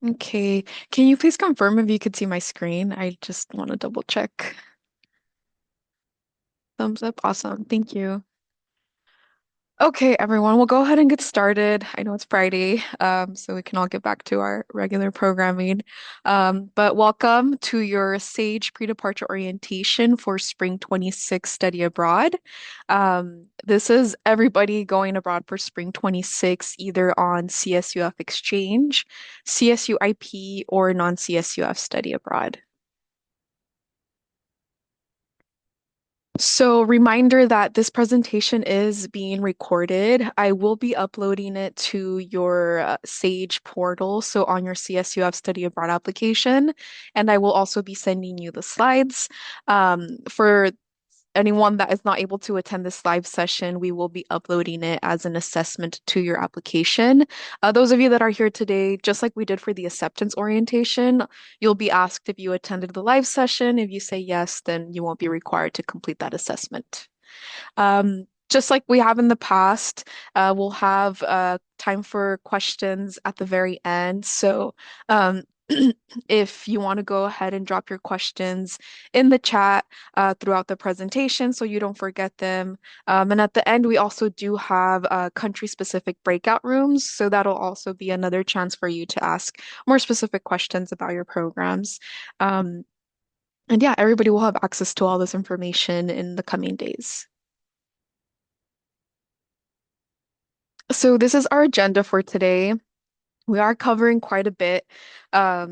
Okay. Can you please confirm if you could see my screen? I just want to double check. Thumbs up. Awesome. Thank you. Okay, everyone, we'll go ahead and get started. I know it's Friday, so we can all get back to our regular programming. But welcome to your SAGE pre-departure orientation for Spring 26 Study Abroad. This is everybody going abroad for Spring 26, either on CSUF Exchange, CSUIP, or non-CSUF Study Abroad. So, reminder that this presentation is being recorded. I will be uploading it to your Sage portal, so on your CSUF Study Abroad application, and I will also be sending you the slides. For anyone that is not able to attend this live session, we will be uploading it as an assessment to your application. Those of you that are here today, just like we did for the acceptance orientation, you'll be asked if you attended the live session. If you say yes, then you won't be required to complete that assessment. Just like we have in the past, we'll have time for questions at the very end. So, um, if you want to go ahead and drop your questions in the chat throughout the presentation so you don't forget them. And at the end, we also do have country-specific breakout rooms. So that'll also be another chance for you to ask more specific questions about your programs. Um, and yeah, everybody will have access to all this information in the coming days. So this is our agenda for today. We are covering quite a bit. I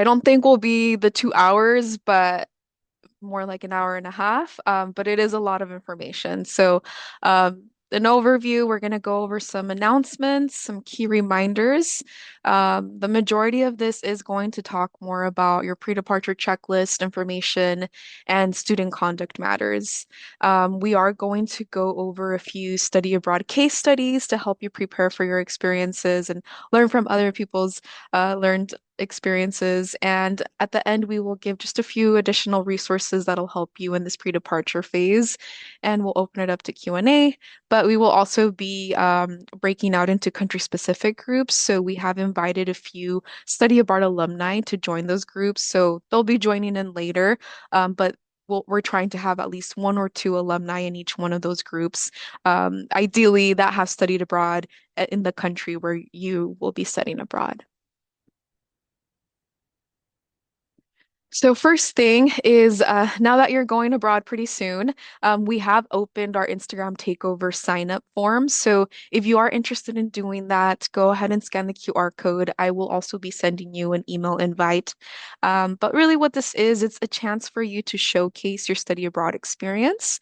don't think we'll be the 2 hours, but more like an hour and a half, but it is a lot of information. So, an overview, we're going to go over some announcements, some key reminders. The majority of this is going to talk more about your pre-departure checklist information and student conduct matters. We are going to go over a few study abroad case studies to help you prepare for your experiences and learn from other people's learned experiences. And at the end, we will give just a few additional resources that'll help you in this pre-departure phase. And we'll open it up to Q&A. But we will also be breaking out into country-specific groups. So we have invited a few study abroad alumni to join those groups. So they'll be joining in later. But we're trying to have at least one or two alumni in each one of those groups. Ideally, that have studied abroad in the country where you will be studying abroad. So first thing is now that you're going abroad pretty soon, we have opened our Instagram takeover sign up form. So if you are interested in doing that, go ahead and scan the QR code. I will also be sending you an email invite. But really what this is, it's a chance for you to showcase your study abroad experience.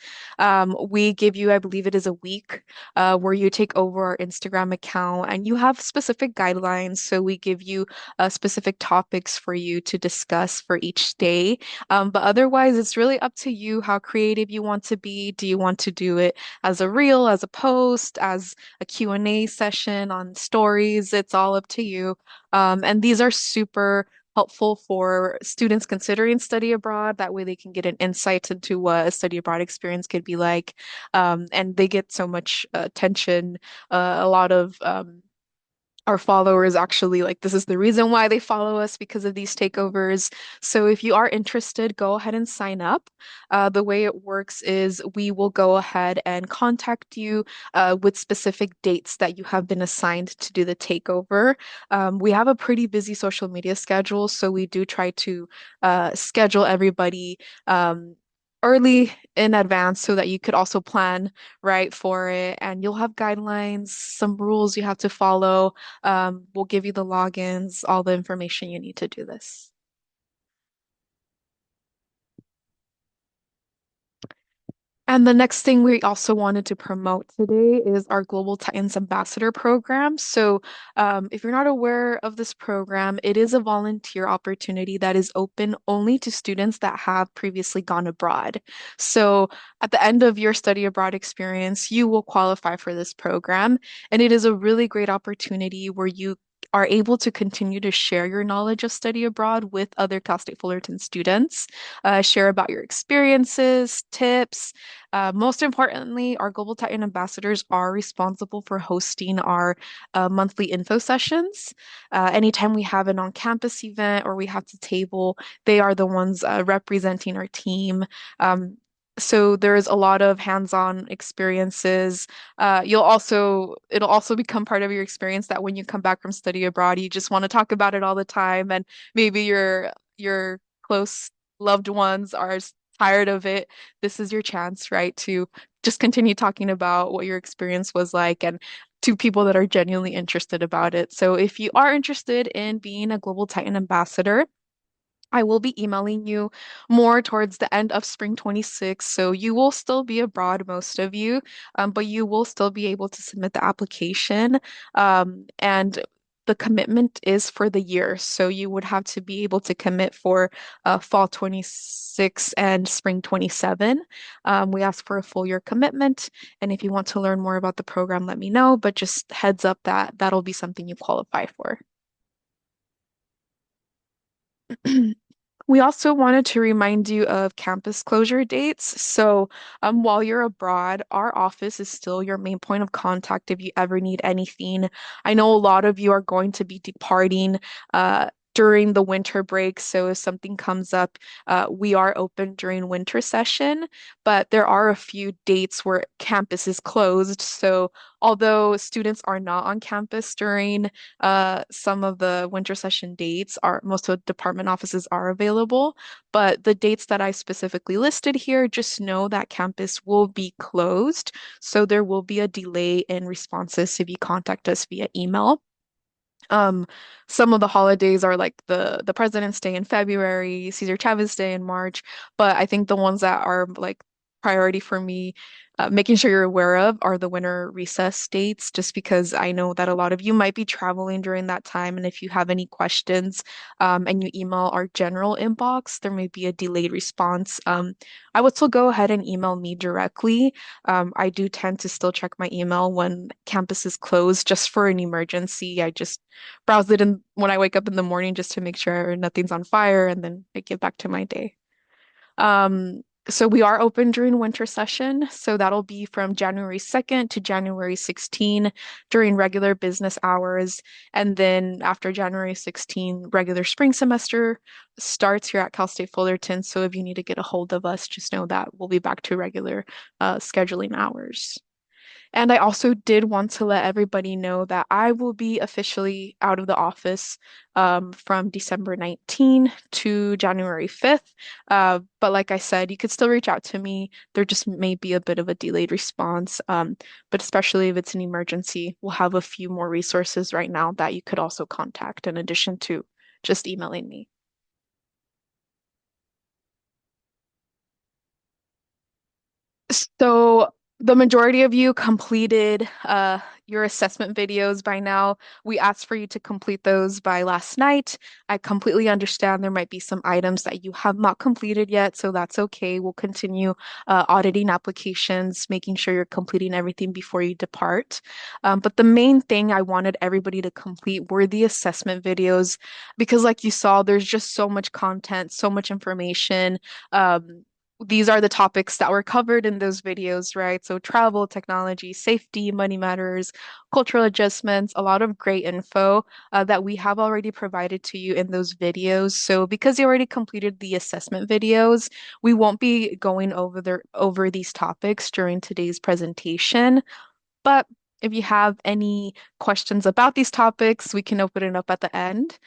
We give you, I believe it is a week, where you take over our Instagram account and you have specific guidelines. So we give you specific topics for you to discuss for each day. But otherwise, it's really up to you how creative you want to be. Do you want to do it as a reel, as a post, as a Q&A session on stories? It's all up to you. And these are super helpful for students considering study abroad. That way they can get an insight into what a study abroad experience could be like. And they get so much attention, a lot of our followers actually like this is the reason why they follow us because of these takeovers. So if you are interested, go ahead and sign up. The way it works is we will go ahead and contact you with specific dates that you have been assigned to do the takeover. We have a pretty busy social media schedule, so we do try to schedule everybody early in advance so that you could also plan right for it and you'll have guidelines, some rules you have to follow. We'll give you the logins, all the information you need to do this. And the next thing we also wanted to promote today is our Global Titans Ambassador program. So, if you're not aware of this program, it is a volunteer opportunity that is open only to students that have previously gone abroad. So, at the end of your study abroad experience, you will qualify for this program. And it is a really great opportunity where you are able to continue to share your knowledge of study abroad with other Cal State Fullerton students, share about your experiences, tips. Most importantly, our Global Titan ambassadors are responsible for hosting our monthly info sessions. Anytime we have an on-campus event or we have to table, they are the ones representing our team. So there's a lot of hands-on experiences. It'll also become part of your experience that when you come back from study abroad, you just want to talk about it all the time, and maybe your close loved ones are tired of it. This is your chance, right, to just continue talking about what your experience was like and to people that are genuinely interested about it. So if you are interested in being a Global Titan ambassador, I will be emailing you more towards the end of spring 26. So you will still be abroad, most of you, but you will still be able to submit the application. And the commitment is for the year. So you would have to be able to commit for fall 26 and spring 27. We ask for a full year commitment. And if you want to learn more about the program, let me know. But just heads up that that'll be something you qualify for. We also wanted to remind you of campus closure dates. So, while you're abroad, our office is still your main point of contact if you ever need anything. I know a lot of you are going to be departing during the winter break. So, if something comes up, we are open during winter session, but there are a few dates where campus is closed. So, although students are not on campus during some of the winter session dates are most of the department offices are available, but the dates that I specifically listed here, just know that campus will be closed. So there will be a delay in responses if you contact us via email. Um, some of the holidays are like the President's Day in February, Cesar Chavez Day in March, but I think the ones that are like priority for me, making sure you're aware of are the winter recess dates, just because I know that a lot of you might be traveling during that time, and if you have any questions, and you email our general inbox, there may be a delayed response. I would still go ahead and email me directly. I do tend to still check my email when campus is closed, just for an emergency. I just browse it in when I wake up in the morning just to make sure nothing's on fire, and then I get back to my day. So we are open during winter session. So that'll be from January 2nd to January 16 during regular business hours. And then after January 16, regular spring semester starts here at Cal State Fullerton. So if you need to get a hold of us, just know that we'll be back to regular scheduling hours. And I also did want to let everybody know that I will be officially out of the office from December 19 to January 5th. But like I said, you could still reach out to me. There just may be a bit of a delayed response. But especially if it's an emergency, we'll have a few more resources right now that you could also contact in addition to just emailing me. So the majority of you completed your assessment videos by now. We asked for you to complete those by last night. I completely understand there might be some items that you have not completed yet, so that's okay. We'll continue auditing applications, making sure you're completing everything before you depart. But the main thing I wanted everybody to complete were the assessment videos because, like you saw, there's just so much content, so much information. These are the topics that were covered in those videos, right? So travel, technology, safety, money matters, cultural adjustments, a lot of great info that we have already provided to you in those videos. So because you already completed the assessment videos, we won't be going over these topics during today's presentation. But if you have any questions about these topics, we can open it up at the end.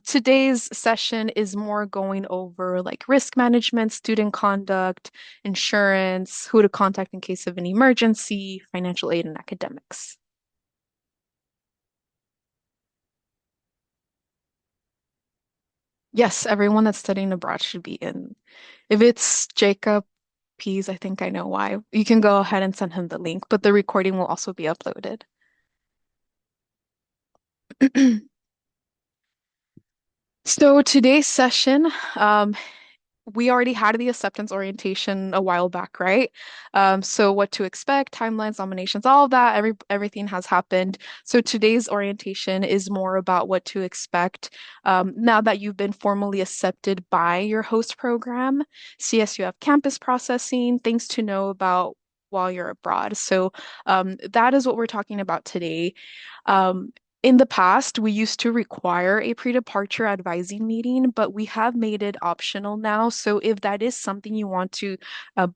Today's session is more going over like risk management, student conduct, insurance, who to contact in case of an emergency, financial aid, and academics. Yes, everyone that's studying abroad should be in. If it's Jacob Pease, I think I know why. You can go ahead and send him the link, but the recording will also be uploaded. So today's session, um, we already had the acceptance orientation a while back, right? So what to expect, timelines, nominations, all of that, everything has happened. So today's orientation is more about what to expect now that you've been formally accepted by your host program. CSUF campus processing, things to know about while you're abroad. So that is what we're talking about today. Um, in the past, we used to require a pre-departure advising meeting, but we have made it optional now. So if that is something you want to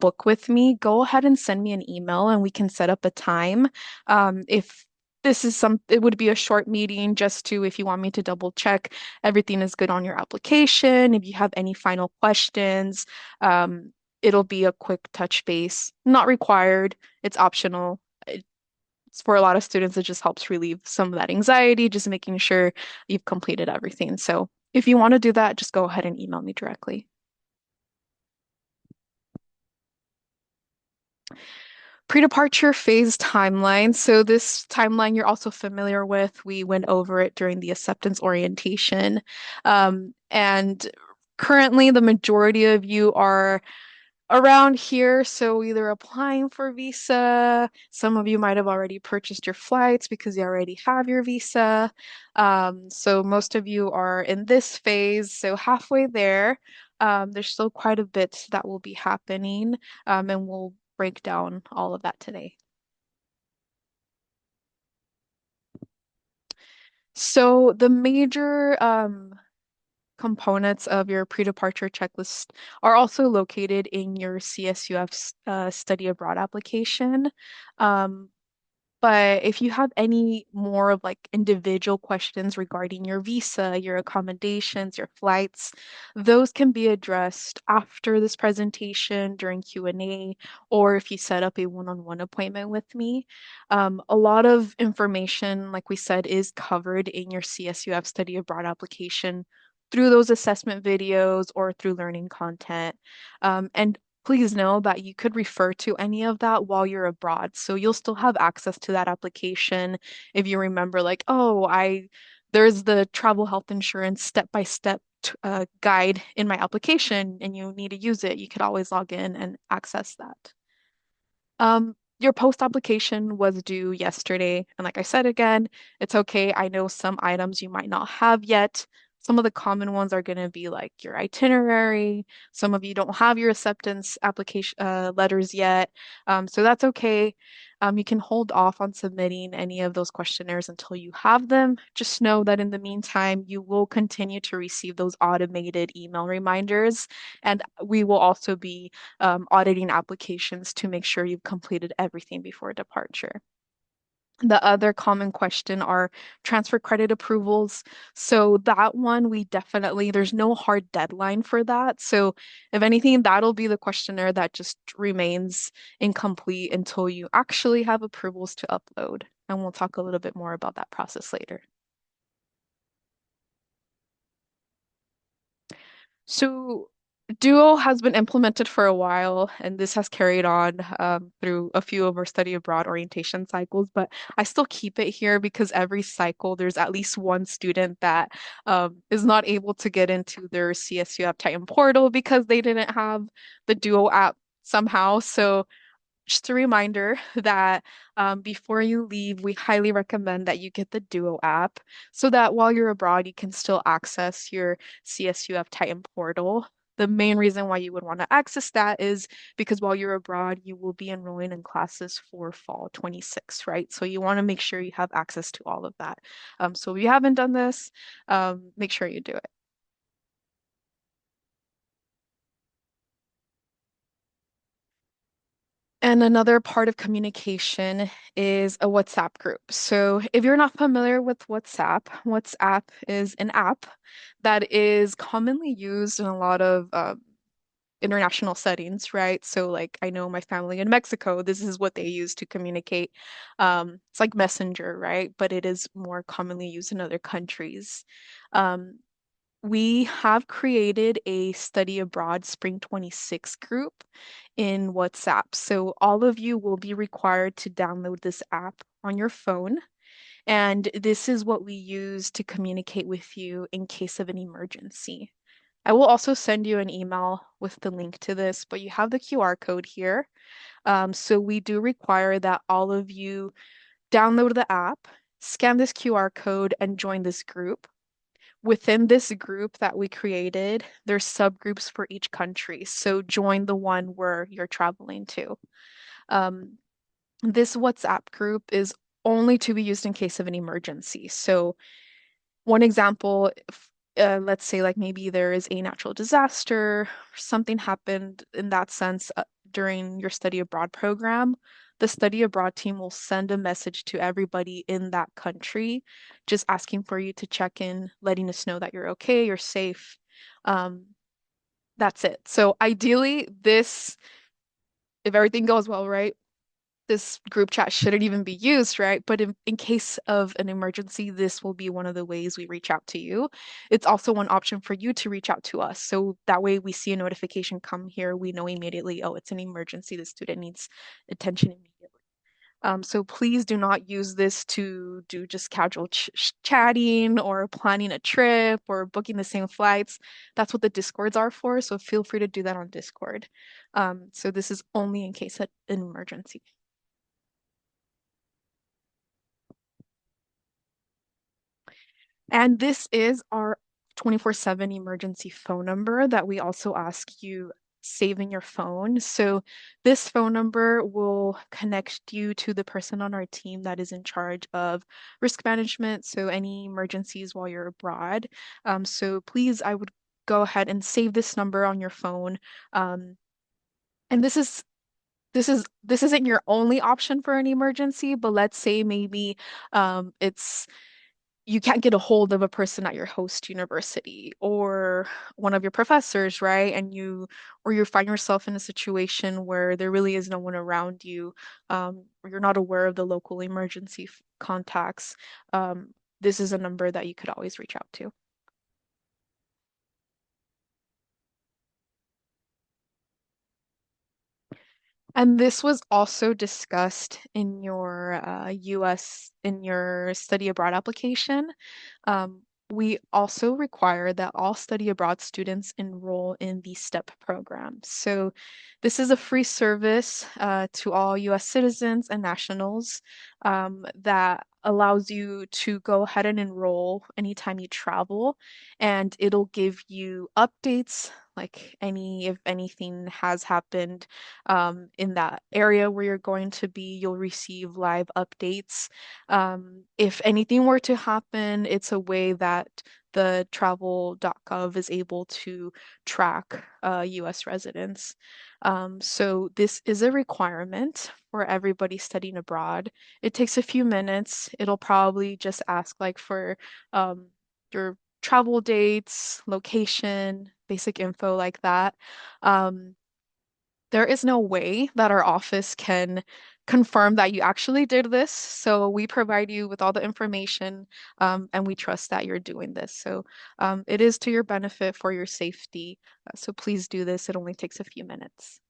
book with me, go ahead and send me an email and we can set up a time. If this is it would be a short meeting just to, if you want me to double check everything is good on your application, if you have any final questions, it'll be a quick touch base, not required, it's optional. For a lot of students, it just helps relieve some of that anxiety, just making sure you've completed everything. So if you want to do that, just go ahead and email me directly. Pre-departure phase timeline. So this timeline you're also familiar with. We went over it during the acceptance orientation. And currently, the majority of you are around here, so either applying for visa, some of you might have already purchased your flights because you already have your visa. So most of you are in this phase, so halfway there. There's still quite a bit that will be happening, and we'll break down all of that today. So the major components of your pre-departure checklist are also located in your CSUF study abroad application. Um, but if you have any more of like individual questions regarding your visa, your accommodations, your flights, those can be addressed after this presentation during Q&A, or if you set up a one-on-one appointment with me. A lot of information, like we said, is covered in your CSUF study abroad application through those assessment videos or through learning content. And please know that you could refer to any of that while you're abroad. So you'll still have access to that application if you remember, like, oh, there's the travel health insurance step-by-step guide in my application and you need to use it. You could always log in and access that. Your post application was due yesterday. And like I said again, it's okay. I know some items you might not have yet. Some of the common ones are going to be like your itinerary. Some of you don't have your acceptance application letters yet. So that's okay. You can hold off on submitting any of those questionnaires until you have them. Just know that in the meantime, you will continue to receive those automated email reminders. And we will also be auditing applications to make sure you've completed everything before departure. The other common question are transfer credit approvals. So that one, there's no hard deadline for that. So if anything, that'll be the questionnaire that just remains incomplete until you actually have approvals to upload. And we'll talk a little bit more about that process later. So Duo has been implemented for a while, and this has carried on through a few of our study abroad orientation cycles. But I still keep it here because every cycle there's at least one student that is not able to get into their CSU Titan portal because they didn't have the Duo app somehow. So just a reminder that before you leave, we highly recommend that you get the Duo app so that while you're abroad, you can still access your CSUF Titan portal. The main reason why you would want to access that is because while you're abroad, you will be enrolling in classes for fall 26, right? So you want to make sure you have access to all of that. So if you haven't done this, make sure you do it. And another part of communication is a WhatsApp group. So if you're not familiar with WhatsApp, WhatsApp is an app that is commonly used in a lot of international settings, right? So like I know my family in Mexico, this is what they use to communicate. It's like Messenger, right? But it is more commonly used in other countries. Um, we have created a study abroad Spring 26 group in WhatsApp. So all of you will be required to download this app on your phone. And this is what we use to communicate with you in case of an emergency. I will also send you an email with the link to this, but you have the QR code here. So we do require that all of you download the app, scan this QR code, and join this group. Within this group that we created, there's subgroups for each country. So join the one where you're traveling to. Um, this WhatsApp group is only to be used in case of an emergency. So one example, let's say like maybe there is a natural disaster, something happened in that sense during your study abroad program, the study abroad team will send a message to everybody in that country, just asking for you to check in, letting us know that you're okay, you're safe. Um, that's it. So ideally, this, if everything goes well, right? This group chat shouldn't even be used, right? But in case of an emergency, this will be one of the ways we reach out to you. It's also one option for you to reach out to us. So that way we see a notification come here, we know immediately, oh, it's an emergency. The student needs attention immediately. So please do not use this to do just casual chatting or planning a trip or booking the same flights. That's what the Discords are for. So feel free to do that on Discord. So this is only in case of an emergency. And this is our 24/7 emergency phone number that we also ask you save in your phone. So this phone number will connect you to the person on our team that is in charge of risk management. So any emergencies while you're abroad. So please, I would go ahead and save this number on your phone. Um, and this isn't your only option for an emergency, but let's say maybe it's you can't get a hold of a person at your host university or one of your professors, right? Or you find yourself in a situation where there really is no one around you, or you're not aware of the local emergency contacts. This is a number that you could always reach out to. And this was also discussed in your in your study abroad application. Um, we also require that all study abroad students enroll in the STEP program. So this is a free service to all US citizens and nationals that allows you to go ahead and enroll anytime you travel, and it'll give you updates like any if anything has happened in that area where you're going to be, you'll receive live updates. If anything were to happen, it's a way that the travel.gov is able to track US residents. So this is a requirement for everybody studying abroad. It takes a few minutes. It'll probably just ask like for um, your travel dates, location, basic info like that. Um, there is no way that our office can confirm that you actually did this. So we provide you with all the information, and we trust that you're doing this. So it is to your benefit for your safety. So please do this. It only takes a few minutes.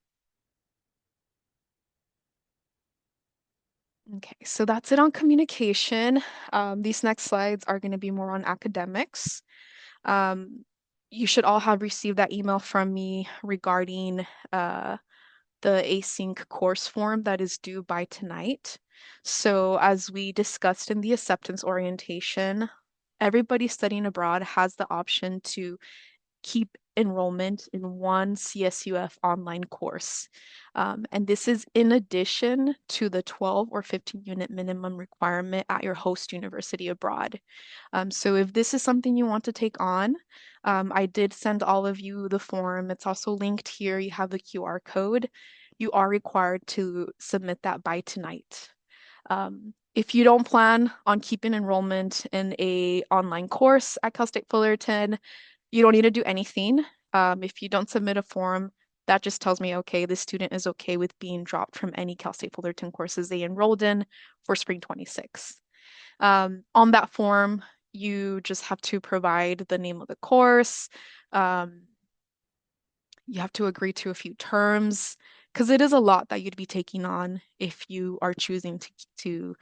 Okay, so that's it on communication. These next slides are going to be more on academics. Um, you should all have received that email from me regarding the async course form that is due by tonight. So as we discussed in the acceptance orientation, everybody studying abroad has the option to keep enrollment in one CSUF online course. And this is in addition to the 12 or 15 unit minimum requirement at your host university abroad. So if this is something you want to take on, I did send all of you the form. It's also linked here. You have the QR code. You are required to submit that by tonight. If you don't plan on keeping enrollment in a online course at Cal State Fullerton, you don't need to do anything. If you don't submit a form, that just tells me, okay, this student is okay with being dropped from any Cal State Fullerton courses they enrolled in for spring 26. On that form, you just have to provide the name of the course. Um, you have to agree to a few terms because it is a lot that you'd be taking on if you are choosing to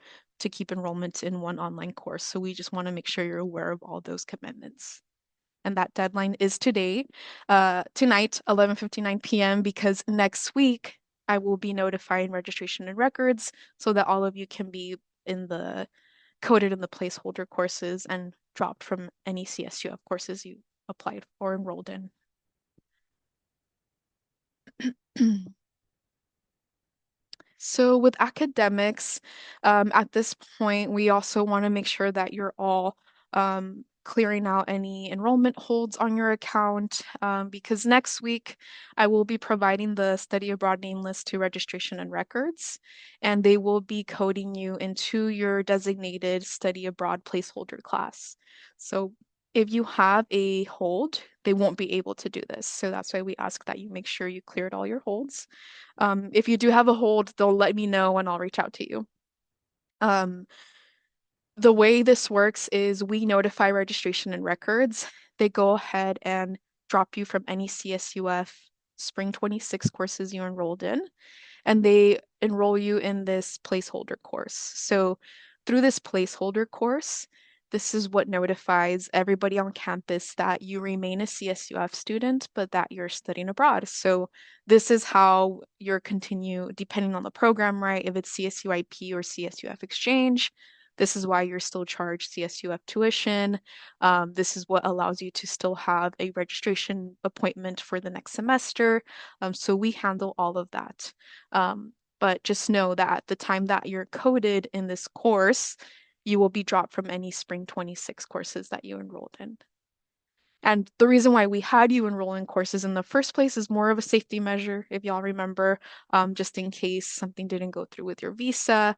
keep enrollment in one online course. So we just want to make sure you're aware of all those commitments. and that deadline is today, tonight, 11:59 p.m., because next week I will be notifying registration and records so that all of you can be in the coded in the placeholder courses and dropped from any CSUF courses you applied or enrolled in. So with academics, at this point, we also want to make sure that you're all clearing out any enrollment holds on your account because next week I will be providing the study abroad name list to registration and records, and they will be coding you into your designated study abroad placeholder class. So if you have a hold, they won't be able to do this. So that's why we ask that you make sure you cleared all your holds. If you do have a hold, they'll let me know and I'll reach out to you. Um, the way this works is we notify registration and records. They go ahead and drop you from any CSUF Spring 26 courses you enrolled in, and they enroll you in this placeholder course. So through this placeholder course, this is what notifies everybody on campus that you remain a CSUF student, but that you're studying abroad. So this is how you're continue, depending on the program, right? If it's CSUIP or CSUF exchange, this is why you're still charged CSUF tuition. This is what allows you to still have a registration appointment for the next semester. So we handle all of that. But just know that at the time that you're coded in this course, you will be dropped from any Spring 26 courses that you enrolled in. And the reason why we had you enroll in courses in the first place is more of a safety measure, if y'all remember, just in case something didn't go through with your visa.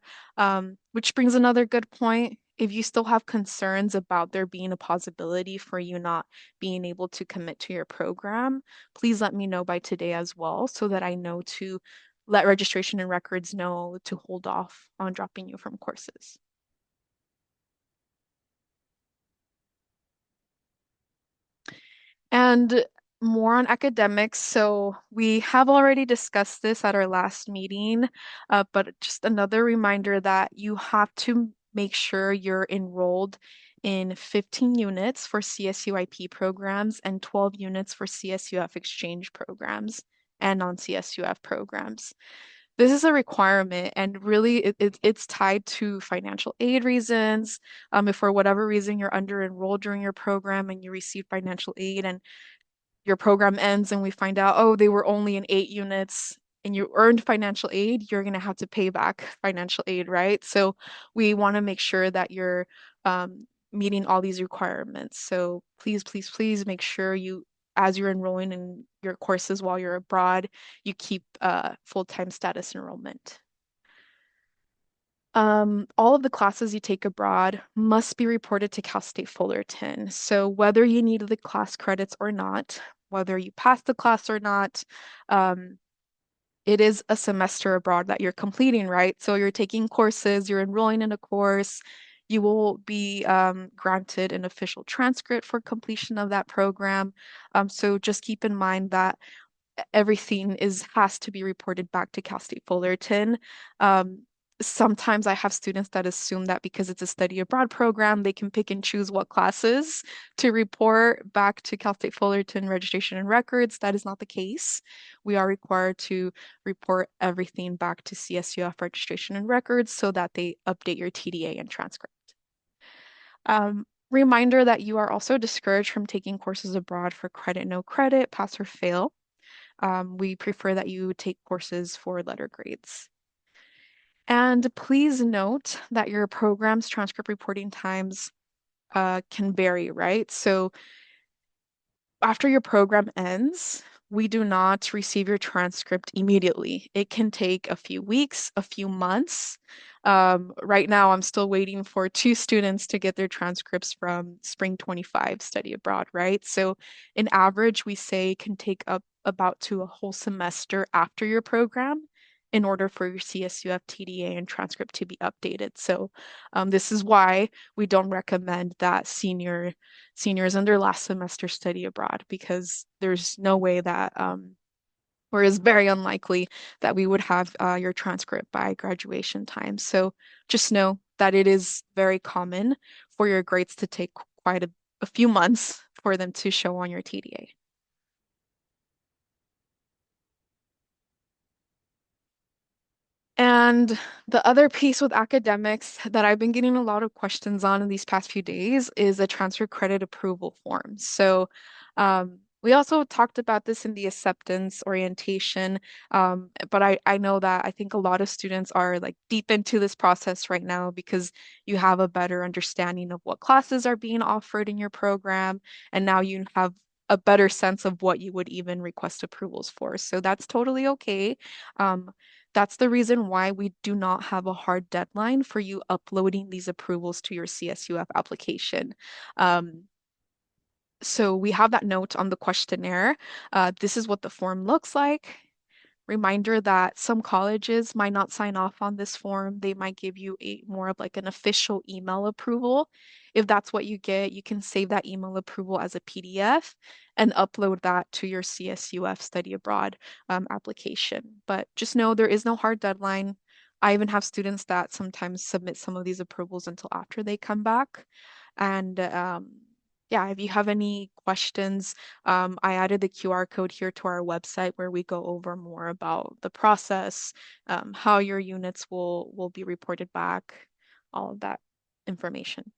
Which brings another good point. If you still have concerns about there being a possibility for you not being able to commit to your program, please let me know by today as well so that I know to let registration and records know to hold off on dropping you from courses. And more on academics. So we have already discussed this at our last meeting, but just another reminder that you have to make sure you're enrolled in 15 units for CSUIP programs and 12 units for CSUF exchange programs and non-CSUF programs. This is a requirement, and really it's tied to financial aid reasons. If for whatever reason you're under enrolled during your program and you receive financial aid and your program ends and we find out, oh, they were only in 8 units and you earned financial aid, you're going to have to pay back financial aid, right? So we want to make sure that you're meeting all these requirements. So please, please, please make sure you, as you're enrolling in your courses while you're abroad, you keep full-time status enrollment. All of the classes you take abroad must be reported to Cal State Fullerton. So whether you need the class credits or not, whether you pass the class or not, um, it is a semester abroad that you're completing, right? So you're taking courses, you're enrolling in a course, you will be granted an official transcript for completion of that program. So just keep in mind that everything is has to be reported back to Cal State Fullerton. Um, Sometimes I have students that assume that because it's a study abroad program, they can pick and choose what classes to report back to Cal State Fullerton registration and records. That is not the case. We are required to report everything back to CSUF registration and records so that they update your TDA and transcript. Reminder that you are also discouraged from taking courses abroad for credit, no credit, pass or fail. We prefer that you take courses for letter grades. And please note that your program's transcript reporting times can vary, right? So after your program ends, we do not receive your transcript immediately. It can take a few weeks, a few months. Right now, I'm still waiting for 2 students to get their transcripts from Spring 25 study abroad, right? So, in average, we say can take up about to a whole semester after your program in order for your CSUF TDA and transcript to be updated. So, this is why we don't recommend that seniors in their last semester study abroad because there's no way that or is very unlikely that we would have your transcript by graduation time. So just know that it is very common for your grades to take quite a few months for them to show on your TDA. And the other piece with academics that I've been getting a lot of questions on in these past few days is a transfer credit approval form. So we also talked about this in the acceptance orientation, but I know that I think a lot of students are like deep into this process right now because you have a better understanding of what classes are being offered in your program, and now you have a better sense of what you would even request approvals for. So that's totally okay. Um, that's the reason why we do not have a hard deadline for you uploading these approvals to your CSUF application. Um, so we have that note on the questionnaire. This is what the form looks like. Reminder that some colleges might not sign off on this form. They might give you a more of like an official email approval. If that's what you get, you can save that email approval as a PDF and upload that to your CSUF study abroad application. But just know there is no hard deadline. I even have students that sometimes submit some of these approvals until after they come back. And yeah, if you have any questions, I added the QR code here to our website where we go over more about the process, how your units will be reported back, all of that information.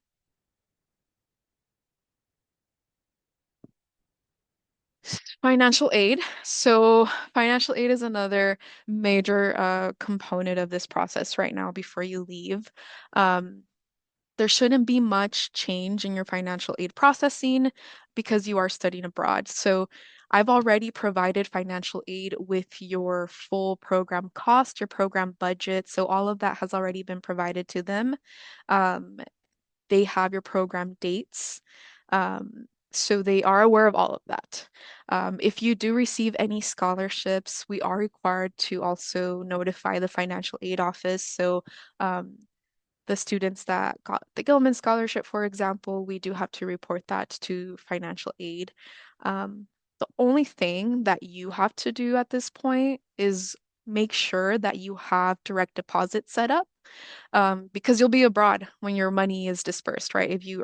Financial aid. So financial aid is another major component of this process right now before you leave. Um, there shouldn't be much change in your financial aid processing because you are studying abroad. So I've already provided financial aid with your full program cost, your program budget. So all of that has already been provided to them. Um, they have your program dates. So they are aware of all of that. If you do receive any scholarships, we are required to also notify the financial aid office. So um, the students that got the Gilman Scholarship, for example, we do have to report that to financial aid. The only thing that you have to do at this point is make sure that you have direct deposit set up, because you'll be abroad when your money is dispersed, right? If you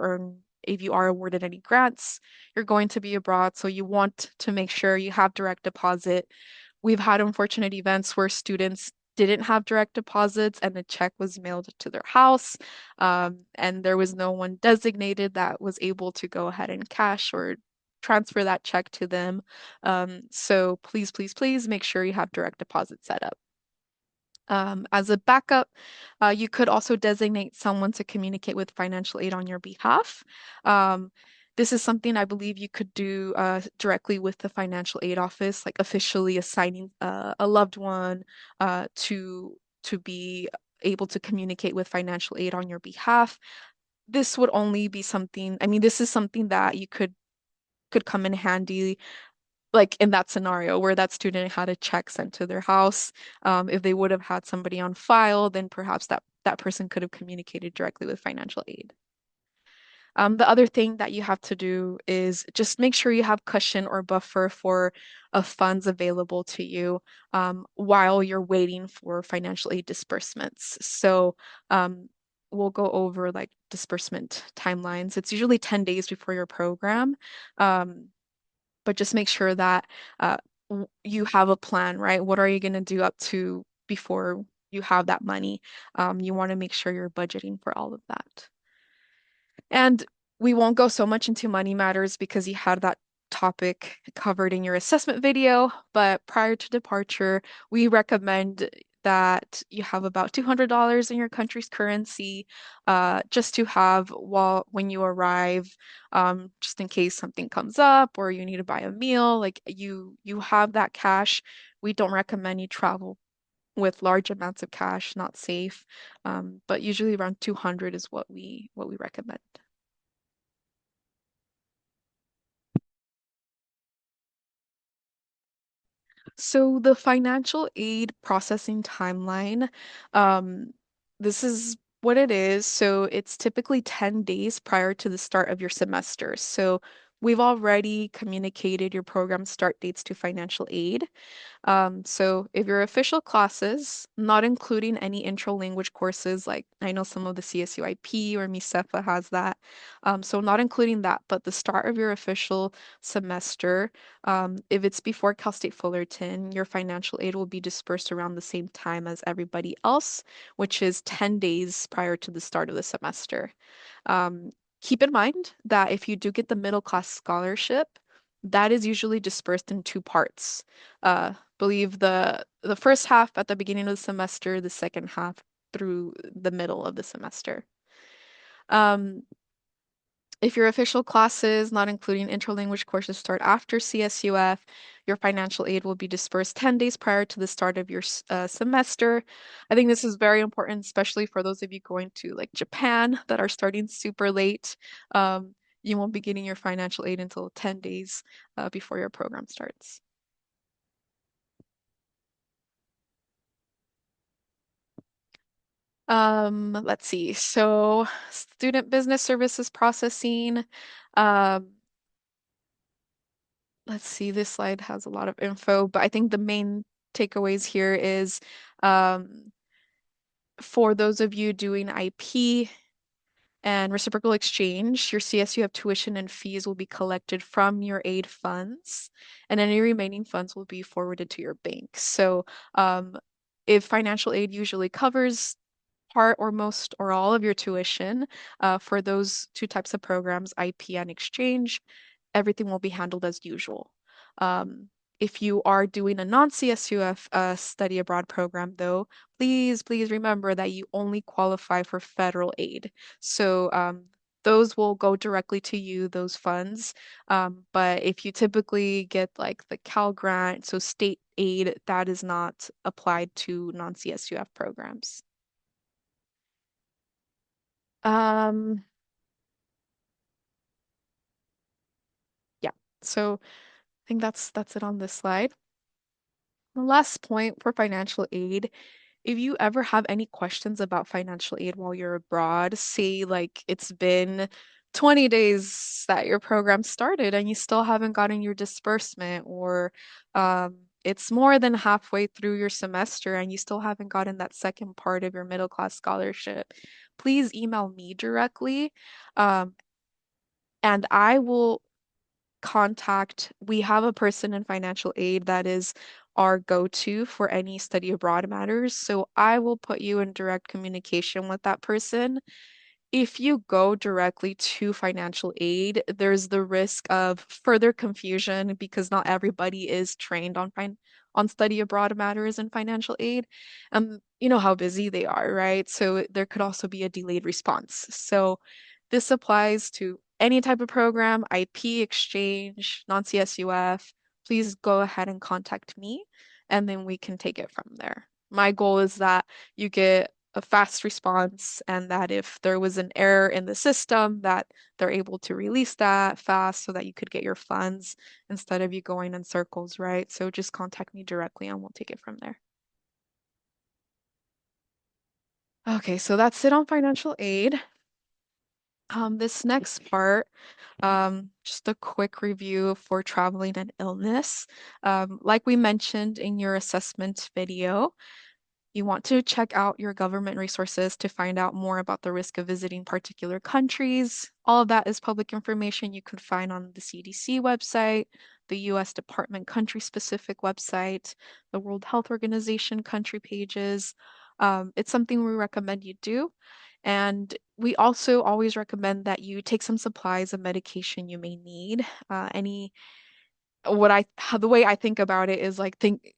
are awarded any grants, you're going to be abroad, so you want to make sure you have direct deposit. We've had unfortunate events where students didn't have direct deposits and the check was mailed to their house, and there was no one designated that was able to go ahead and cash or transfer that check to them. So please, please, please make sure you have direct deposit set up. As a backup, you could also designate someone to communicate with financial aid on your behalf. Um, this is something I believe you could do directly with the financial aid office, like officially assigning a loved one to be able to communicate with financial aid on your behalf. This would only be something, I mean, this is something that you could come in handy like in that scenario where that student had a check sent to their house. If they would have had somebody on file, then perhaps that person could have communicated directly with financial aid. The other thing that you have to do is just make sure you have cushion or buffer for funds available to you while you're waiting for financial aid disbursements. So we'll go over like disbursement timelines. It's usually 10 days before your program. Um, but just make sure that you have a plan, right? What are you going to do up to before you have that money? You want to make sure you're budgeting for all of that. And we won't go so much into money matters because you had that topic covered in your assessment video, but prior to departure, we recommend that you have about $200 in your country's currency, just to have while when you arrive, just in case something comes up or you need to buy a meal, like you have that cash. We don't recommend you travel with large amounts of cash, not safe. But usually around 200 is what we recommend. So the financial aid processing timeline, um, this is what it is. So it's typically 10 days prior to the start of your semester. So we've already communicated your program start dates to financial aid. So if your official classes, not including any intro language courses, like I know some of the CSUIP or MISEFA has that. So not including that, but the start of your official semester, if it's before Cal State Fullerton, your financial aid will be dispersed around the same time as everybody else, which is 10 days prior to the start of the semester. Um, Keep in mind that if you do get the middle class scholarship, that is usually dispersed in two parts. Believe the first half at the beginning of the semester, the second half through the middle of the semester. Um, if your official classes, not including interlanguage courses, start after CSUF, your financial aid will be dispersed 10 days prior to the start of your semester. I think this is very important, especially for those of you going to like Japan that are starting super late. You won't be getting your financial aid until 10 days before your program starts. Let's see. So, student business services processing. Um, let's see. This slide has a lot of info, but I think the main takeaways here is um, for those of you doing IP and reciprocal exchange, your CSUF tuition and fees will be collected from your aid funds, and any remaining funds will be forwarded to your bank. So, um, if financial aid usually covers part or most or all of your tuition for those two types of programs, IP and exchange, everything will be handled as usual. Um, if you are doing a non-CSUF study abroad program, though, please remember that you only qualify for federal aid. So those will go directly to you, those funds. But if you typically get like the Cal Grant, so state aid, that is not applied to non-CSUF programs. Um, yeah. So I think that's it on this slide. The last point for financial aid, if you ever have any questions about financial aid while you're abroad, say like it's been 20 days that your program started and you still haven't gotten your disbursement, or it's more than halfway through your semester and you still haven't gotten that second part of your middle class scholarship, please email me directly. Um, and I will we have a person in financial aid that is our go-to for any study abroad matters. So I will put you in direct communication with that person. If you go directly to financial aid, there's the risk of further confusion because not everybody is trained on study abroad matters in financial aid. You know how busy they are, right? So there could also be a delayed response. So this applies to any type of program, IP, exchange, non-CSUF. Please go ahead and contact me, and then we can take it from there. My goal is that you get a fast response and that if there was an error in the system that they're able to release that fast so that you could get your funds instead of you going in circles, right? So just contact me directly and we'll take it from there. Okay, so that's it on financial aid. This next part, just a quick review for traveling and illness. Like we mentioned in your assessment video, you want to check out your government resources to find out more about the risk of visiting particular countries. All of that is public information you can find on the CDC website, the US Department country-specific website, the World Health Organization country pages. It's something we recommend you do. And we also always recommend that you take some supplies of medication you may need. Any what I how the way I think about it is like think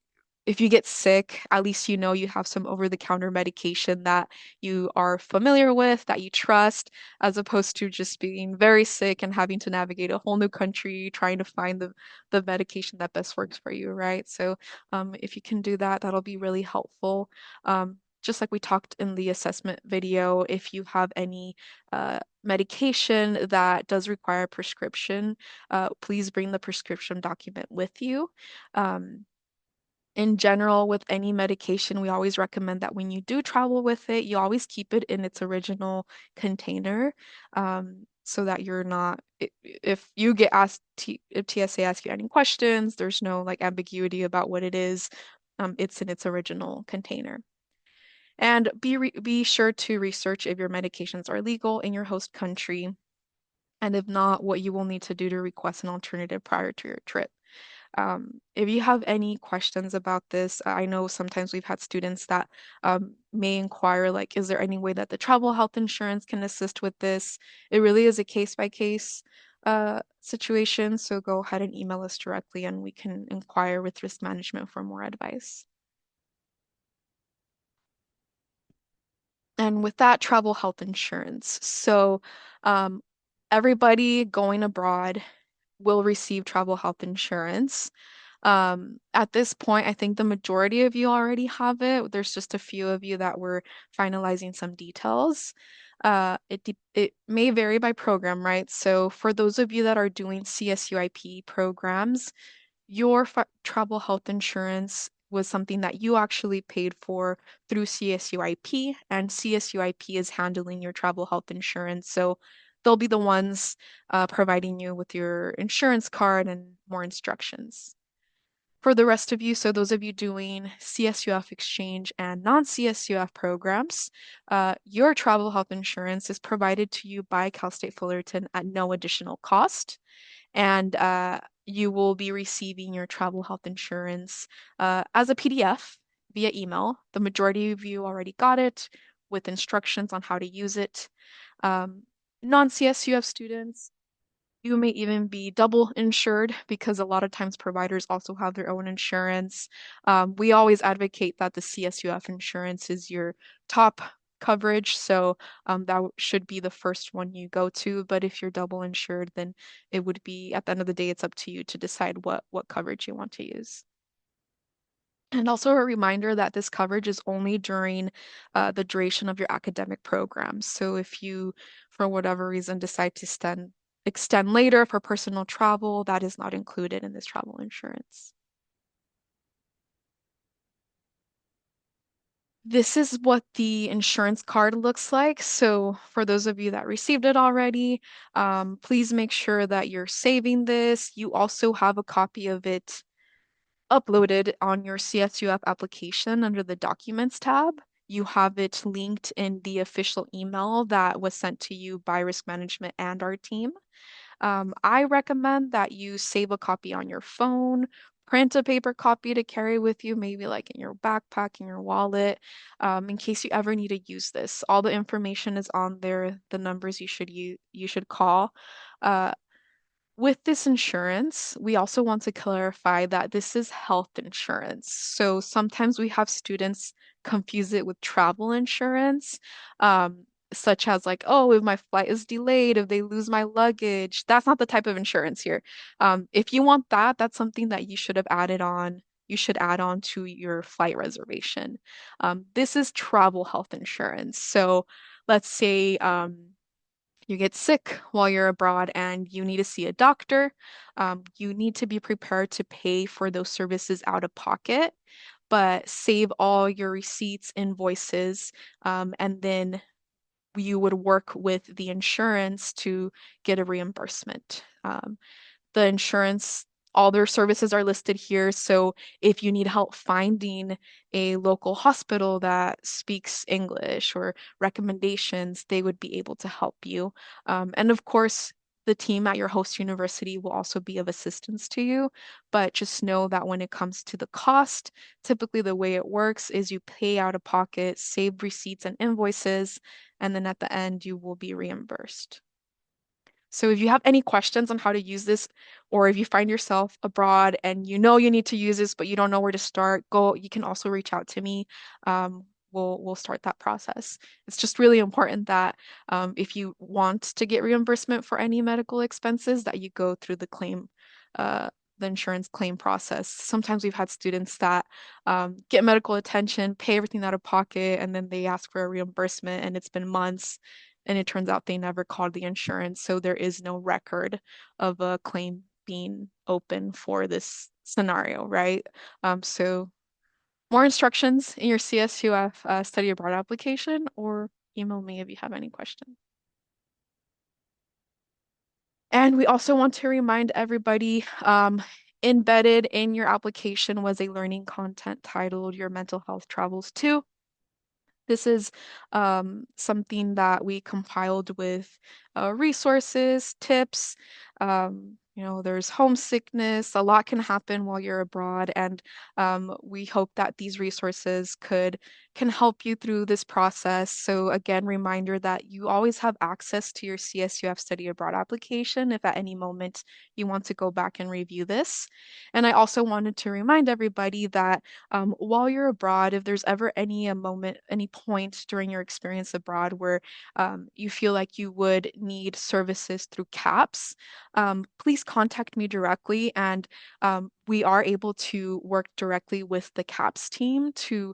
if you get sick, at least you know you have some over-the-counter medication that you are familiar with, that you trust, as opposed to just being very sick and having to navigate a whole new country trying to find the medication that best works for you, right? So if you can do that, that'll be really helpful. Just like we talked in the assessment video, if you have any medication that does require a prescription, please bring the prescription document with you. Um, in general, with any medication, we always recommend that when you do travel with it, you always keep it in its original container. so that you're not, if you get asked, if TSA asks you any questions, there's no like ambiguity about what it is. It's in its original container. And be sure to research if your medications are legal in your host country, and if not, what you will need to do to request an alternative prior to your trip. If you have any questions about this, I know sometimes we've had students that may inquire, like, is there any way that the travel health insurance can assist with this? It really is a case by case situation, so go ahead and email us directly and we can inquire with risk management for more advice. And with that, travel health insurance. So, um, everybody going abroad will receive travel health insurance. At this point, I think the majority of you already have it. There's just a few of you that were finalizing some details. It may vary by program, right? So for those of you that are doing CSUIP programs, your travel health insurance was something that you actually paid for through CSUIP, and CSUIP is handling your travel health insurance. So they'll be the ones providing you with your insurance card and more instructions. For the rest of you, so those of you doing CSUF exchange and non-CSUF programs, your travel health insurance is provided to you by Cal State Fullerton at no additional cost, and you will be receiving your travel health insurance as a PDF via email. The majority of you already got it with instructions on how to use it. Um, Non-CSUF students, you may even be double insured because a lot of times providers also have their own insurance. We always advocate that the CSUF insurance is your top coverage, so that should be the first one you go to. But if you're double insured, then it would be, at the end of the day, it's up to you to decide what coverage you want to use. And also a reminder that this coverage is only during the duration of your academic program. So if you, for whatever reason, decide to extend later for personal travel, that is not included in this travel insurance. This is what the insurance card looks like. So for those of you that received it already, please make sure that you're saving this. You also have a copy of it uploaded on your CSUF application under the Documents tab. You have it linked in the official email that was sent to you by Risk Management and our team. I recommend that you save a copy on your phone, print a paper copy to carry with you, maybe like in your backpack, in your wallet, in case you ever need to use this. All the information is on there, the numbers you should call. Uh, with this insurance, we also want to clarify that this is health insurance. So sometimes we have students confuse it with travel insurance, such as like, oh, if my flight is delayed, if they lose my luggage, that's not the type of insurance here. If you want that, that's something that you should have added on. You should add on to your flight reservation. This is travel health insurance. So let's say you get sick while you're abroad and you need to see a doctor, you need to be prepared to pay for those services out of pocket, but save all your receipts, invoices, and then you would work with the insurance to get a reimbursement. The insurance, all their services are listed here. So if you need help finding a local hospital that speaks English or recommendations, they would be able to help you. And of course, the team at your host university will also be of assistance to you. But just know that when it comes to the cost, typically the way it works is you pay out of pocket, save receipts and invoices, and then at the end you will be reimbursed. So if you have any questions on how to use this, or if you find yourself abroad and you know you need to use this, but you don't know where to start, you can also reach out to me. We'll start that process. It's just really important that if you want to get reimbursement for any medical expenses, that you go through uh, the insurance claim process. Sometimes we've had students that get medical attention, pay everything out of pocket, and then they ask for a reimbursement, and it's been months and it turns out they never called the insurance, so there is no record of a claim being open for this scenario, right? So more instructions in your CSUF study abroad application, or email me if you have any questions. And we also want to remind everybody, embedded in your application was a learning content titled Your Mental Health Travels Too. This is something that we compiled with resources, tips. There's homesickness. A lot can happen while you're abroad, and we hope that these resources can help you through this process. So again, reminder that you always have access to your CSUF Study Abroad application if at any moment you want to go back and review this. And I also wanted to remind everybody that while you're abroad, if there's ever any moment, any point during your experience abroad where you feel like you would need services through CAPS, please contact me directly, and we are able to work directly with the CAPS team to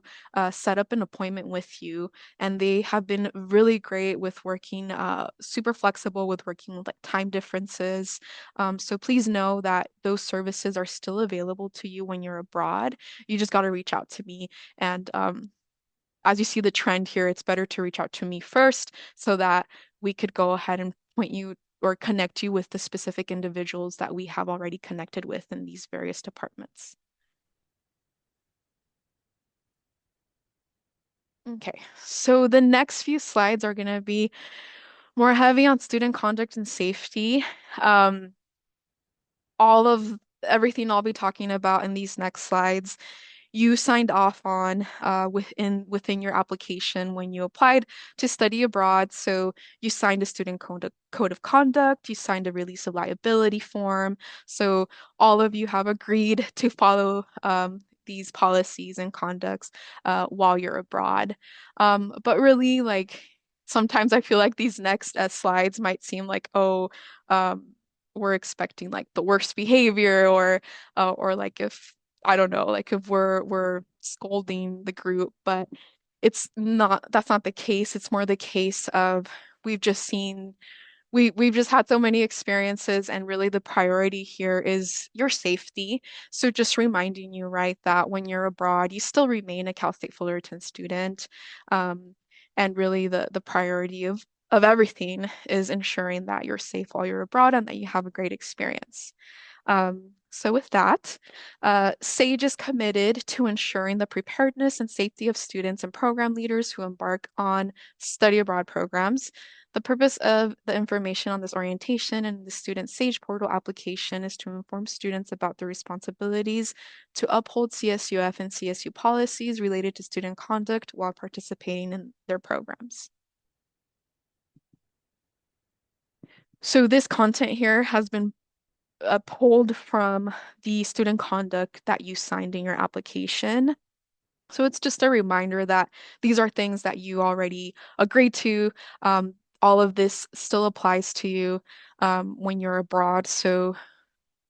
set up an appointment with you. And they have been really great with working, super flexible with working with like time differences. So please know that those services are still available to you when you're abroad. You just got to reach out to me. And as you see the trend here, it's better to reach out to me first so that we could go ahead and point you or connect you with the specific individuals that we have already connected with in these various departments. Okay, so the next few slides are going to be more heavy on student conduct and safety. Um, all of everything I'll be talking about in these next slides you signed off on within your application when you applied to study abroad. So you signed a code of conduct, you signed a release of liability form. So all of you have agreed to follow these policies and conducts while you're abroad. But really, like sometimes I feel like these next slides might seem like, oh, we're expecting like the worst behavior or like if I don't know, like if we're scolding the group, but that's not the case. It's more the case of we've just seen we've just had so many experiences and really the priority here is your safety. So just reminding you, right, that when you're abroad, you still remain a Cal State Fullerton student. Um, and really the priority of everything is ensuring that you're safe while you're abroad and that you have a great experience. So with that, SAGE is committed to ensuring the preparedness and safety of students and program leaders who embark on study abroad programs. The purpose of the information on this orientation and the Student SAGE portal application is to inform students about the responsibilities to uphold CSUF and CSU policies related to student conduct while participating in their programs. So this content here has been pulled from the student conduct that you signed in your application. So it's just a reminder that these are things that you already agreed to. All of this still applies to you when you're abroad. So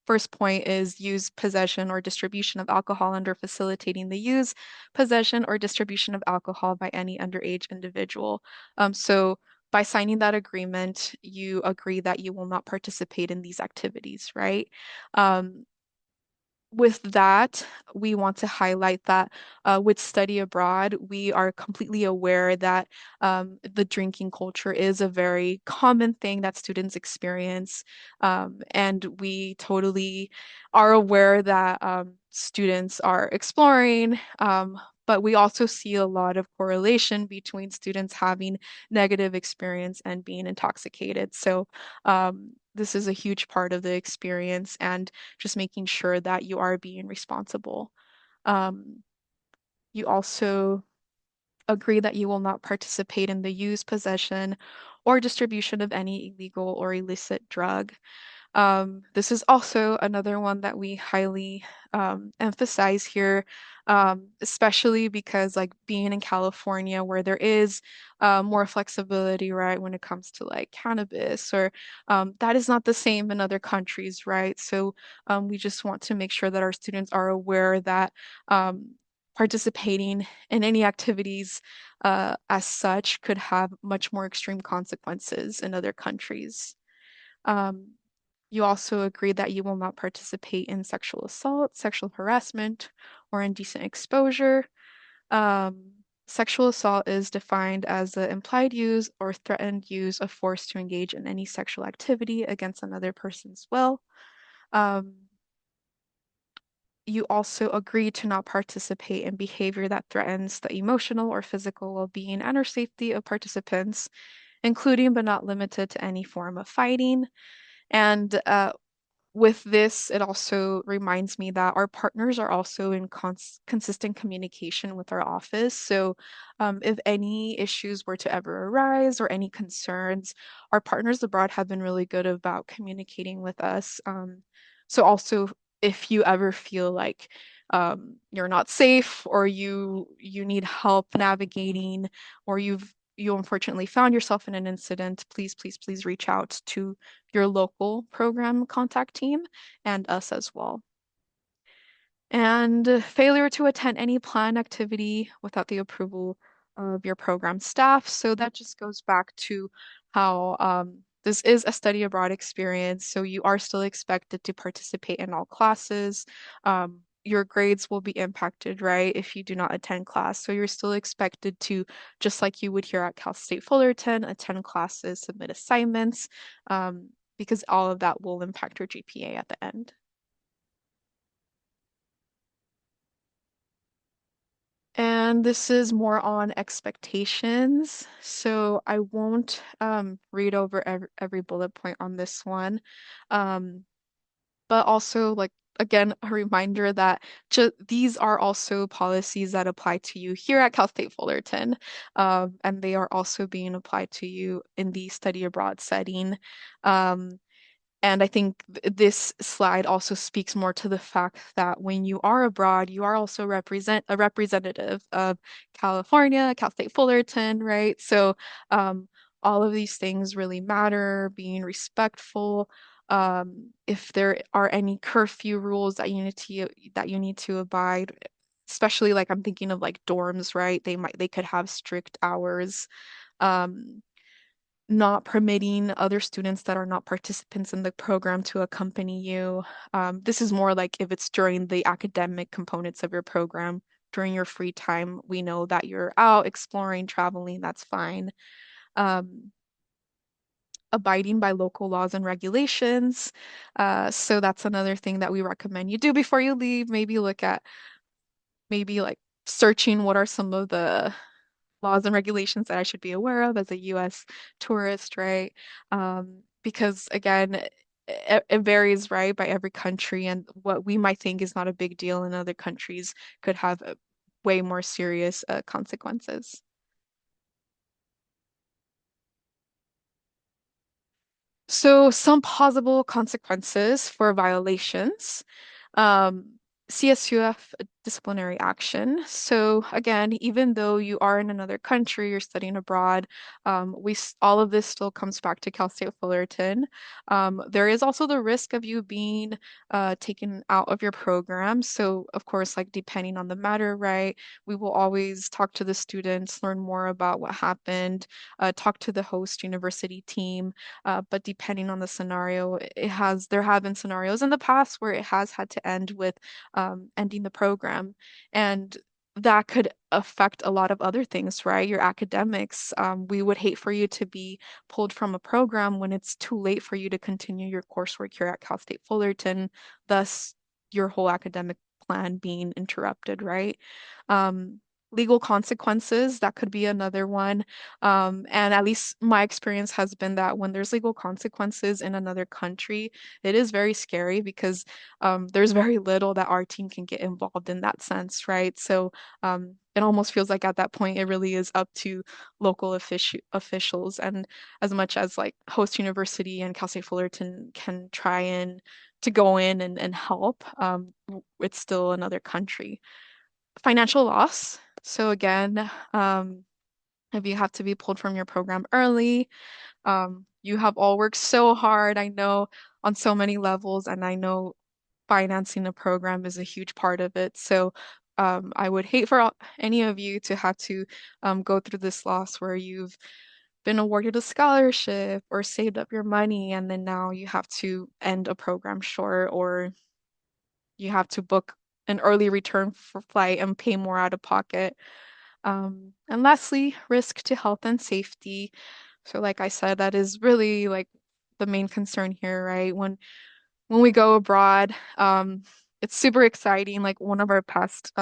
first point is use possession or distribution of alcohol under facilitating the use, possession, or distribution of alcohol by any underage individual. So by signing that agreement, you agree that you will not participate in these activities, right? Um, with that, we want to highlight that with study abroad, we are completely aware that the drinking culture is a very common thing that students experience. And we totally are aware that students are exploring. But we also see a lot of correlation between students having negative experience and being intoxicated. So this is a huge part of the experience. And just making sure that you are being responsible. Um, you also agree that you will not participate in the use, possession, or distribution of any illegal or illicit drug. This is also another one that we highly emphasize here, especially because like being in California where there is more flexibility, right, when it comes to like cannabis or that is not the same in other countries, right? So we just want to make sure that our students are aware that participating in any activities as such could have much more extreme consequences in other countries. Um, you also agree that you will not participate in sexual assault, sexual harassment, or indecent exposure. Um, Sexual assault is defined as the implied use or threatened use of force to engage in any sexual activity against another person's will. Um, you also agree to not participate in behavior that threatens the emotional or physical well-being and or safety of participants, including but not limited to any form of fighting. And with this, it also reminds me that our partners are also in consistent communication with our office. So, if any issues were to ever arise or any concerns, our partners abroad have been really good about communicating with us. So, also, if you ever feel like you're not safe or you need help navigating or you unfortunately found yourself in an incident, please, please, please reach out to your local program contact team and us as well. And failure to attend any planned activity without the approval of your program staff. So that just goes back to how this is a study abroad experience. So you are still expected to participate in all classes. Your grades will be impacted, right, if you do not attend class. So you're still expected to, just like you would here at Cal State Fullerton, attend classes, submit assignments, because all of that will impact your GPA at the end. And this is more on expectations. So I won't read over every bullet point on this one. Um, but also, like, again, a reminder that these are also policies that apply to you here at Cal State Fullerton. And they are also being applied to you in the study abroad setting. Um, and I think this slide also speaks more to the fact that when you are abroad, you are also a representative of California, Cal State Fullerton, right? So all of these things really matter, being respectful. If there are any curfew rules that you need to abide, especially like I'm thinking of like dorms, right? They could have strict hours. Um, Not permitting other students that are not participants in the program to accompany you. This is more like if it's during the academic components of your program, during your free time, we know that you're out exploring, traveling, that's fine. Um, Abiding by local laws and regulations. So that's another thing that we recommend you do before you leave. Maybe look at maybe like searching what are some of the laws and regulations that I should be aware of as a US tourist, right? Because again, it varies, right, by every country, and what we might think is not a big deal in other countries could have way more serious consequences. So, some possible consequences for violations. Um, CSUF disciplinary action. So again, even though you are in another country, you're studying abroad, all of this still comes back to Cal State Fullerton. There is also the risk of you being taken out of your program. So of course, like depending on the matter, right, we will always talk to the students, learn more about what happened, talk to the host university team. But depending on the scenario, there have been scenarios in the past where it has had to end with ending the program. And that could affect a lot of other things, right? Your academics. We would hate for you to be pulled from a program when it's too late for you to continue your coursework here at Cal State Fullerton, thus your whole academic plan being interrupted, right? Legal consequences, that could be another one. And at least my experience has been that when there's legal consequences in another country, it is very scary because there's very little that our team can get involved in that sense, right? So it almost feels like at that point it really is up to local officials. And as much as like host university and Cal State Fullerton can try and to go in and help, it's still another country. Financial loss. So again, if you have to be pulled from your program early, you have all worked so hard, I know, on so many levels, and I know financing a program is a huge part of it. So I would hate for any of you to have to go through this loss where you've been awarded a scholarship or saved up your money, and then now you have to end a program short, or you have to book an early return for flight and pay more out of pocket. And lastly, risk to health and safety. So like I said, that is really like the main concern here, right? When we go abroad, it's super exciting. Like one of our past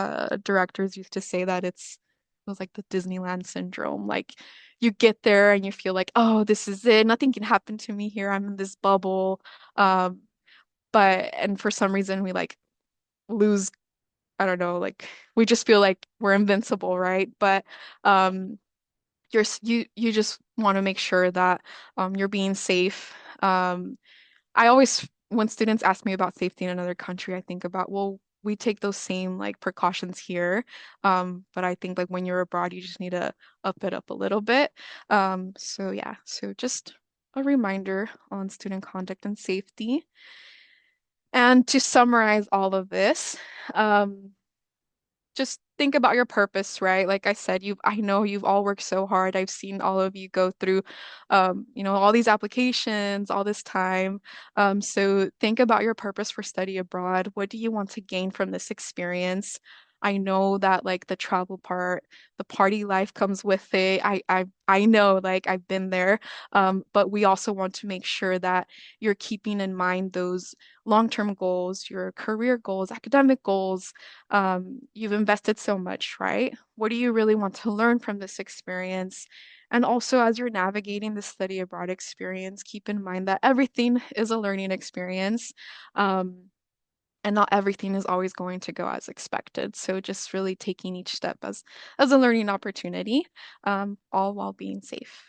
directors used to say that it was like the Disneyland syndrome. Like you get there and you feel like, oh, this is it. Nothing can happen to me here. I'm in this bubble. Um, but and for some reason we like lose, I don't know, like we just feel like we're invincible, right? But um you just want to make sure that you're being safe. I always, when students ask me about safety in another country, I think about, well, we take those same like precautions here. But I think like when you're abroad, you just need to up it up a little bit. So yeah, so just a reminder on student conduct and safety. And to summarize all of this, um, just think about your purpose, right? Like I said, I know you've all worked so hard. I've seen all of you go through all these applications, all this time. So think about your purpose for study abroad. What do you want to gain from this experience? I know that like the travel part, the party life comes with it. I know, like I've been there. But we also want to make sure that you're keeping in mind those long-term goals, your career goals, academic goals. You've invested so much, right? What do you really want to learn from this experience? And also, as you're navigating the study abroad experience, keep in mind that everything is a learning experience, um, and not everything is always going to go as expected. So just really taking each step as a learning opportunity, all while being safe.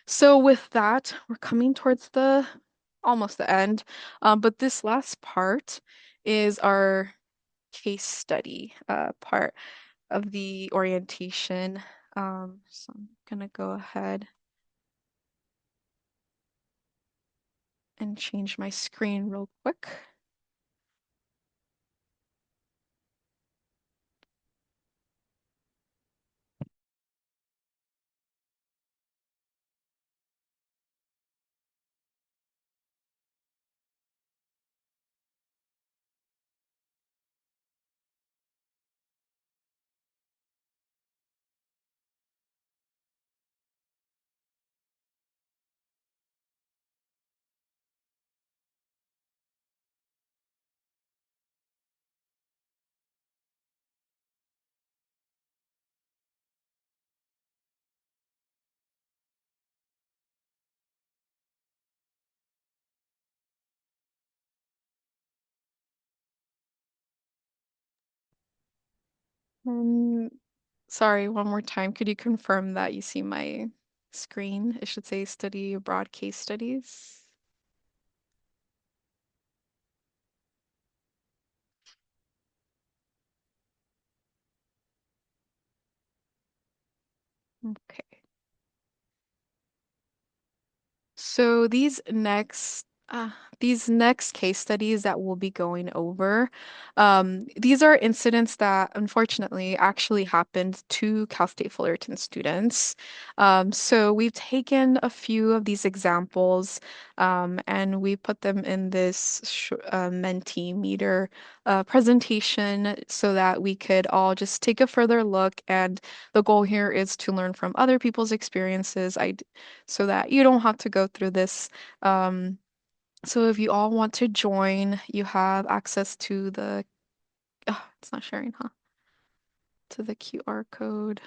So with that, we're coming towards the almost the end. But this last part is our case study part of the orientation. So I'm gonna go ahead and change my screen real quick. Um, Sorry, one more time. Could you confirm that you see my screen? It should say study abroad case studies. Okay. So these next case studies that we'll be going over, these are incidents that unfortunately actually happened to Cal State Fullerton students. So we've taken a few of these examples, and we put them in this Mentimeter presentation so that we could all just take a further look. And the goal here is to learn from other people's experiences. So that you don't have to go through this. Um, so if you all want to join, you have access to it's not sharing, huh? To the QR code.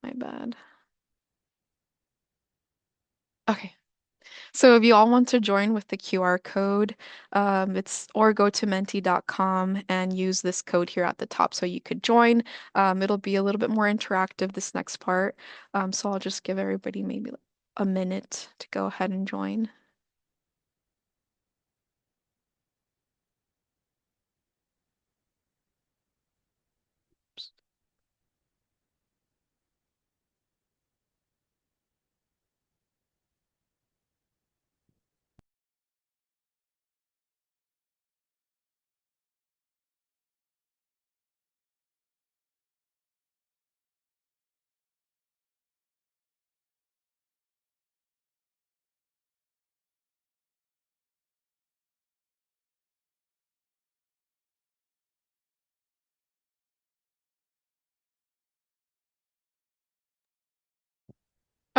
My bad. Okay. So if you all want to join with the QR code, it's or go to menti.com and use this code here at the top so you could join. It'll be a little bit more interactive this next part. So I'll just give everybody maybe a minute to go ahead and join.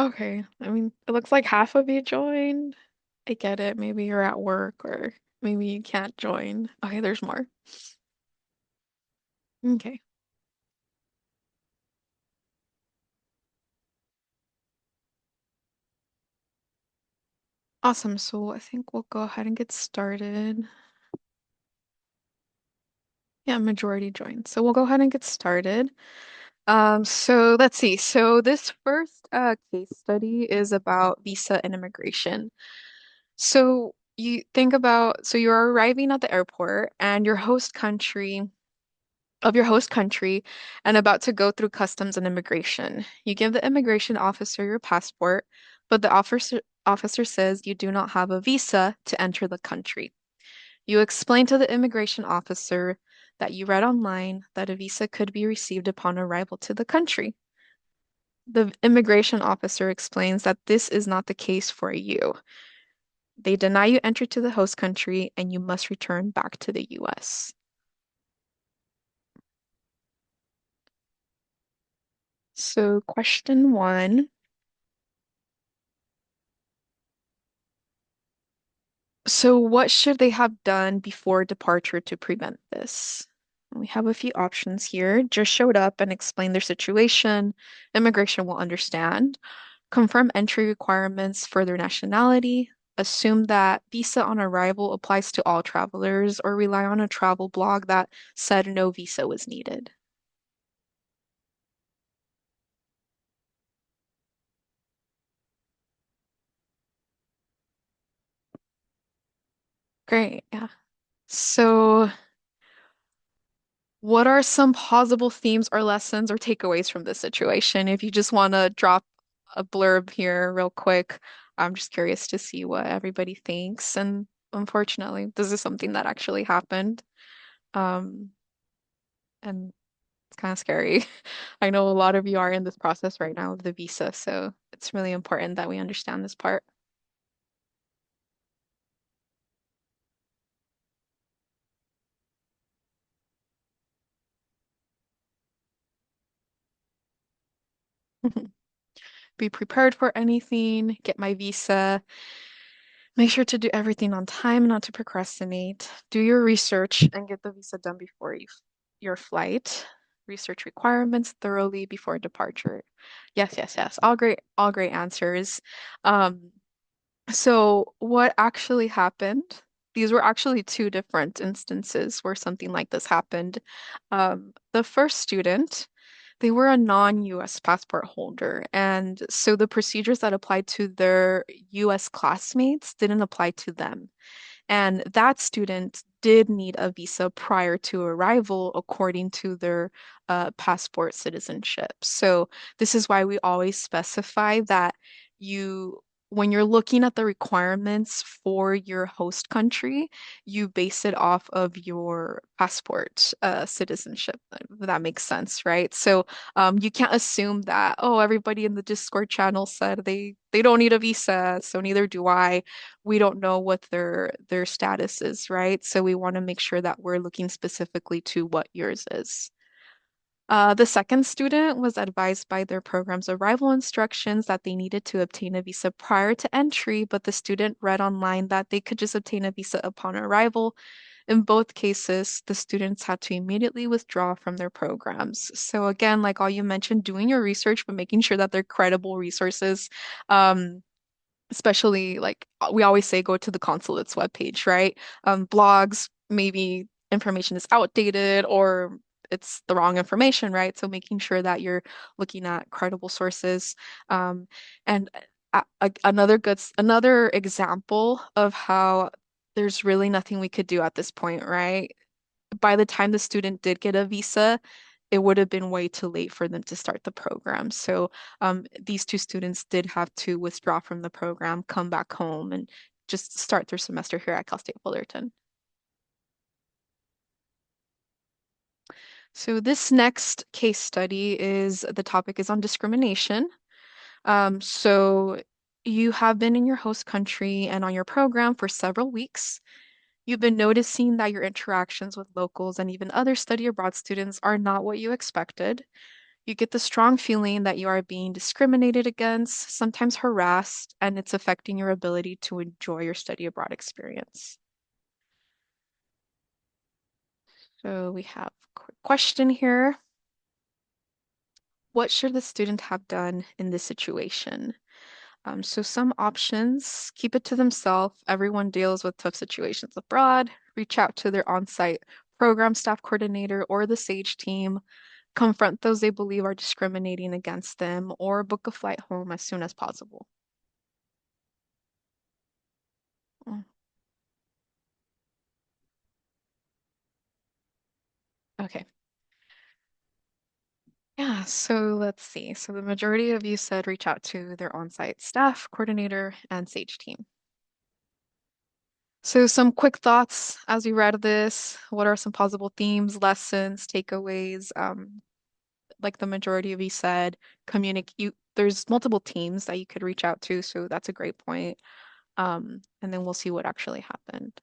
Okay. I mean, it looks like half of you joined. I get it. Maybe you're at work or maybe you can't join. Okay, there's more. Okay. Awesome. So I think we'll go ahead and get started. Yeah, majority joined. So we'll go ahead and get started. So let's see. So this first case study is about visa and immigration. So you think about, so you're arriving at the airport and your host country and about to go through customs and immigration. You give the immigration officer your passport, but the officer says you do not have a visa to enter the country. You explain to the immigration officer that you read online that a visa could be received upon arrival to the country. The immigration officer explains that this is not the case for you. They deny you entry to the host country and you must return back to the US. So, question one. So, what should they have done before departure to prevent this? We have a few options here. Just showed up and explained their situation. Immigration will understand. Confirm entry requirements for their nationality. Assume that visa on arrival applies to all travelers, or rely on a travel blog that said no visa was needed. Great. Yeah. So, what are some plausible themes or lessons or takeaways from this situation? If you just want to drop a blurb here real quick, I'm just curious to see what everybody thinks. And unfortunately, this is something that actually happened. Um, and it's kind of scary. I know a lot of you are in this process right now of the visa, so it's really important that we understand this part. Be prepared for anything, get my visa. Make sure to do everything on time, not to procrastinate. Do your research and get the visa done before your flight. Research requirements thoroughly before departure. Yes, yes, yes. All great answers. Um, so what actually happened? These were actually two different instances where something like this happened. The first student, they were a non-US passport holder, and so the procedures that applied to their US classmates didn't apply to them. And that student did need a visa prior to arrival according to their passport citizenship. So this is why we always specify that you, when you're looking at the requirements for your host country, you base it off of your passport citizenship. If that makes sense, right? So you can't assume that, oh, everybody in the Discord channel said they don't need a visa, so neither do I. We don't know what their status is, right? So we want to make sure that we're looking specifically to what yours is. The second student was advised by their program's arrival instructions that they needed to obtain a visa prior to entry, but the student read online that they could just obtain a visa upon arrival. In both cases, the students had to immediately withdraw from their programs. So again, like all you mentioned, doing your research, but making sure that they're credible resources. Um, Especially like we always say, go to the consulate's webpage, right? Blogs, maybe information is outdated or it's the wrong information, right? So making sure that you're looking at credible sources. Um, and another example of how there's really nothing we could do at this point, right? By the time the student did get a visa, it would have been way too late for them to start the program. So these two students did have to withdraw from the program, come back home, and just start their semester here at Cal State Fullerton. So this next case study is the topic is on discrimination. So you have been in your host country and on your program for several weeks. You've been noticing that your interactions with locals and even other study abroad students are not what you expected. You get the strong feeling that you are being discriminated against, sometimes harassed, and it's affecting your ability to enjoy your study abroad experience. So we have a quick question here. What should the student have done in this situation? So some options, keep it to themselves. Everyone deals with tough situations abroad. Reach out to their on-site program staff coordinator or the SAGE team. Confront those they believe are discriminating against them, or book a flight home as soon as possible. Mm, okay. Yeah, so let's see. So the majority of you said reach out to their on-site staff coordinator and SAGE team. So some quick thoughts as we read this. What are some possible themes, lessons, takeaways? Like the majority of you said, communicate. There's multiple teams that you could reach out to, so that's a great point. And then we'll see what actually happened.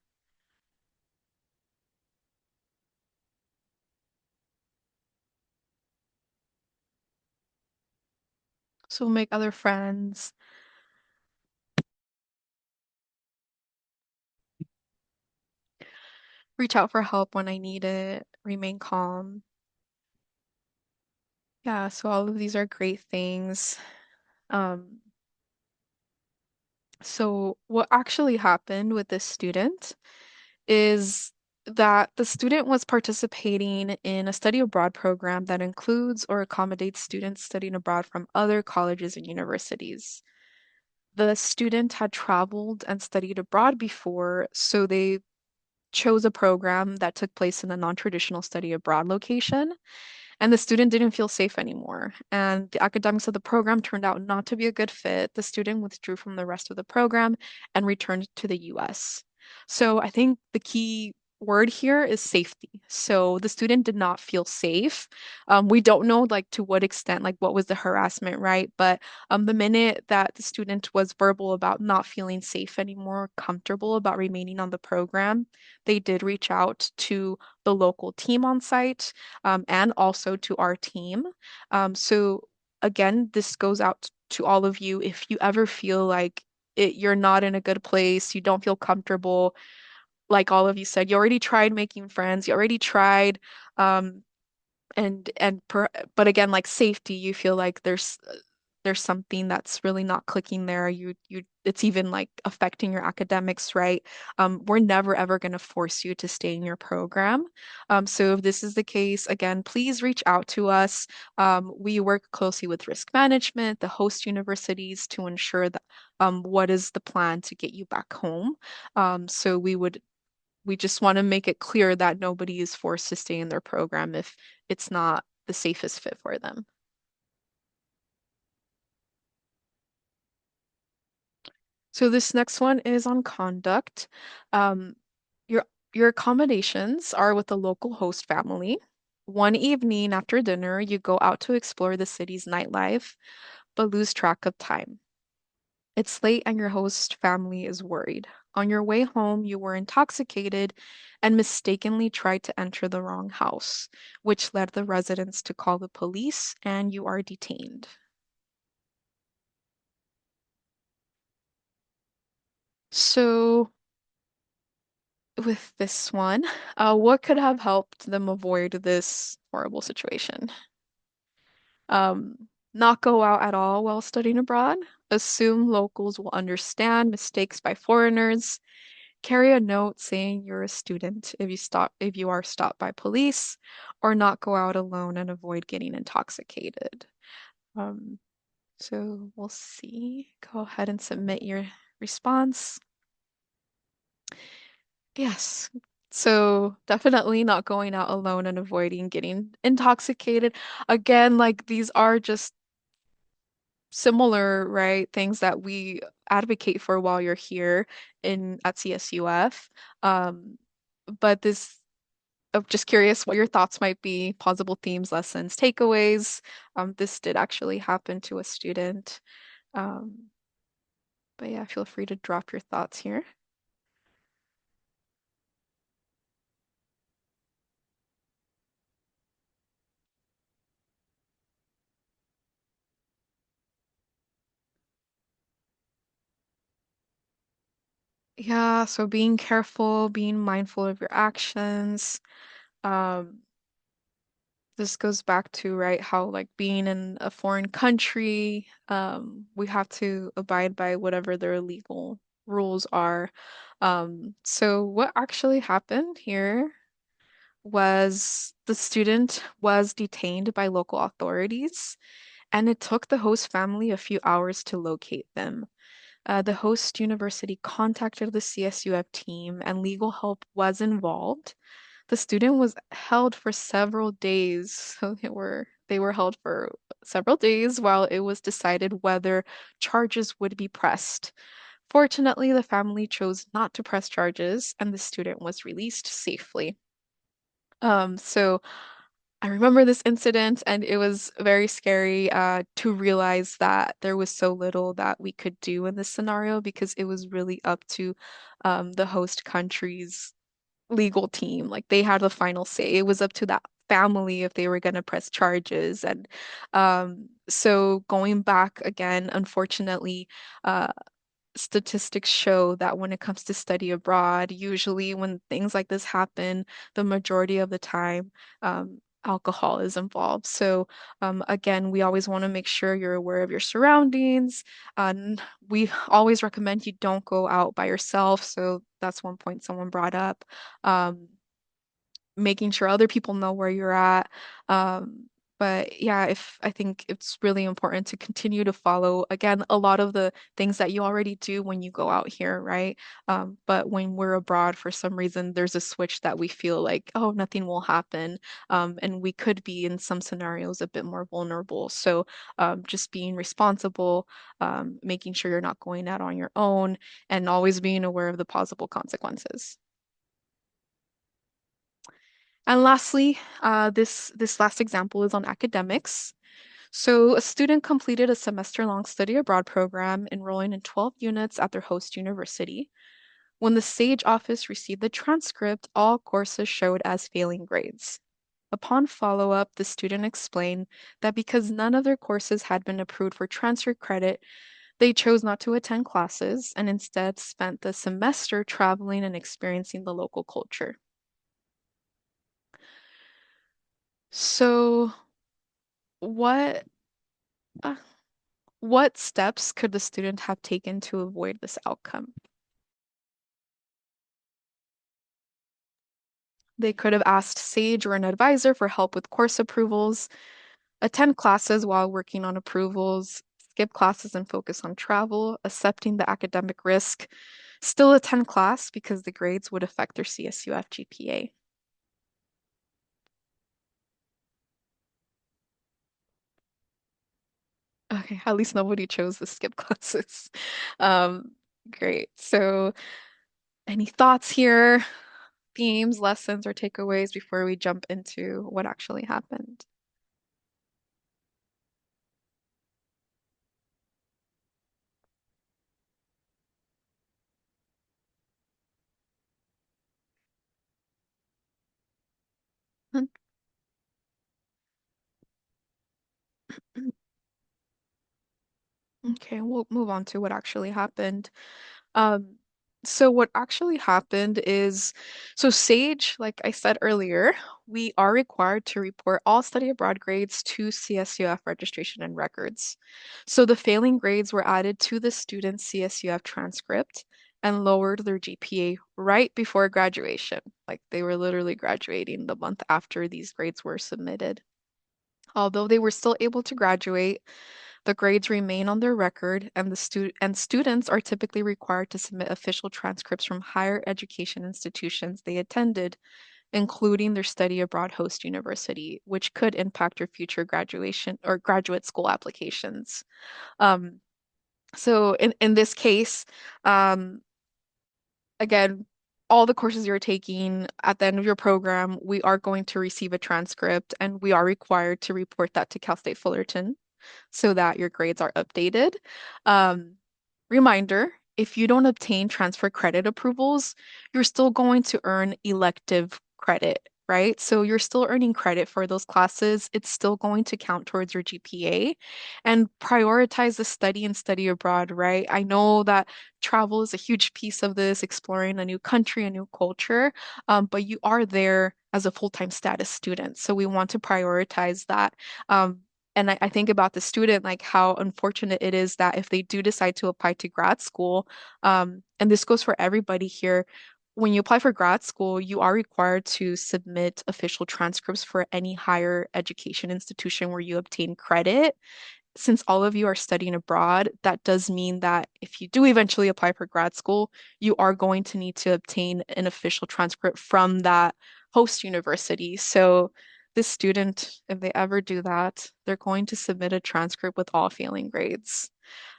So we'll make other friends, reach out for help when I need it, remain calm. Yeah, so all of these are great things. Um, so what actually happened with this student is that the student was participating in a study abroad program that includes or accommodates students studying abroad from other colleges and universities. The student had traveled and studied abroad before, so they chose a program that took place in a non-traditional study abroad location. And the student didn't feel safe anymore. And the academics of the program turned out not to be a good fit. The student withdrew from the rest of the program and returned to the US. So I think the key word here is safety. So the student did not feel safe. We don't know like to what extent, like what was the harassment, right? But the minute that the student was verbal about not feeling safe anymore, comfortable about remaining on the program, they did reach out to the local team on site and also to our team. So again, this goes out to all of you. If you ever feel like you're not in a good place, you don't feel comfortable, like all of you said, you already tried making friends, you already tried um, but again, like safety, you feel like there's something that's really not clicking there. You it's even like affecting your academics, right? We're never ever going to force you to stay in your program. So if this is the case, again, please reach out to us. We work closely with risk management, the host universities to ensure that what is the plan to get you back home. So we just want to make it clear that nobody is forced to stay in their program if it's not the safest fit for them. So this next one is on conduct. Um, your your accommodations are with the local host family. One evening after dinner, you go out to explore the city's nightlife, but lose track of time. It's late and your host family is worried. On your way home, you were intoxicated and mistakenly tried to enter the wrong house, which led the residents to call the police and you are detained. So, with this one, what could have helped them avoid this horrible situation? Not go out at all while studying abroad. Assume locals will understand mistakes by foreigners. Carry a note saying you're a student if you are stopped by police, or not go out alone and avoid getting intoxicated. Um, so we'll see. Go ahead and submit your response. Yes. So definitely not going out alone and avoiding getting intoxicated. Again, like these are just similar, right? Things that we advocate for while you're here in at CSUF. Um, but this I'm just curious what your thoughts might be, possible themes, lessons, takeaways. This did actually happen to a student. Um, but yeah, feel free to drop your thoughts here. Yeah, so being careful, being mindful of your actions. Um, this goes back to, right, how like being in a foreign country, we have to abide by whatever their legal rules are. So what actually happened here was the student was detained by local authorities, and it took the host family a few hours to locate them. The host university contacted the CSUF team, and legal help was involved. The student was held for several days. So they were held for several days while it was decided whether charges would be pressed. Fortunately, the family chose not to press charges, and the student was released safely. So I remember this incident, and it was very scary to realize that there was so little that we could do in this scenario because it was really up to the host country's legal team. Like they had the final say. It was up to that family if they were going to press charges. And so going back again, unfortunately, uh, statistics show that when it comes to study abroad, usually when things like this happen, the majority of the time, alcohol is involved. So, again, we always want to make sure you're aware of your surroundings. And we always recommend you don't go out by yourself. So, that's one point someone brought up. Um, Making sure other people know where you're at. But yeah, if I think it's really important to continue to follow again a lot of the things that you already do when you go out here, right? But when we're abroad, for some reason, there's a switch that we feel like, oh, nothing will happen. And we could be in some scenarios a bit more vulnerable. So just being responsible, making sure you're not going out on your own, and always being aware of the possible consequences. And lastly, this last example is on academics. So a student completed a semester-long study abroad program, enrolling in 12 units at their host university. When the SAGE office received the transcript, all courses showed as failing grades. Upon follow-up, the student explained that because none of their courses had been approved for transfer credit, they chose not to attend classes and instead spent the semester traveling and experiencing the local culture. So, what uh, what steps could the student have taken to avoid this outcome? They could have asked Sage or an advisor for help with course approvals, attend classes while working on approvals, skip classes and focus on travel, accepting the academic risk, still attend class because the grades would affect their CSUF GPA. Okay, at least nobody chose the skip classes. Um, great. So, any thoughts here, themes, lessons, or takeaways before we jump into what actually happened? Okay, we'll move on to what actually happened. Um, so what actually happened is, so Sage, like I said earlier, we are required to report all study abroad grades to CSUF registration and records. So the failing grades were added to the student's CSUF transcript and lowered their GPA right before graduation. Like they were literally graduating the month after these grades were submitted. Although they were still able to graduate, the grades remain on their record, and students are typically required to submit official transcripts from higher education institutions they attended, including their study abroad host university, which could impact your future graduation or graduate school applications. Um, so in this case, um, again, all the courses you're taking at the end of your program, we are going to receive a transcript, and we are required to report that to Cal State Fullerton so that your grades are updated. Um, Reminder, if you don't obtain transfer credit approvals, you're still going to earn elective credit. right? So you're still earning credit for those classes. It's still going to count towards your GPA. And prioritize the study and study abroad, right? I know that travel is a huge piece of this, exploring a new country, a new culture, but you are there as a full-time status student. So we want to prioritize that. And I think about the student, like how unfortunate it is that if they do decide to apply to grad school, and this goes for everybody here, when you apply for grad school, you are required to submit official transcripts for any higher education institution where you obtain credit. Since all of you are studying abroad, that does mean that if you do eventually apply for grad school, you are going to need to obtain an official transcript from that host university. So this student, if they ever do that, they're going to submit a transcript with all failing grades.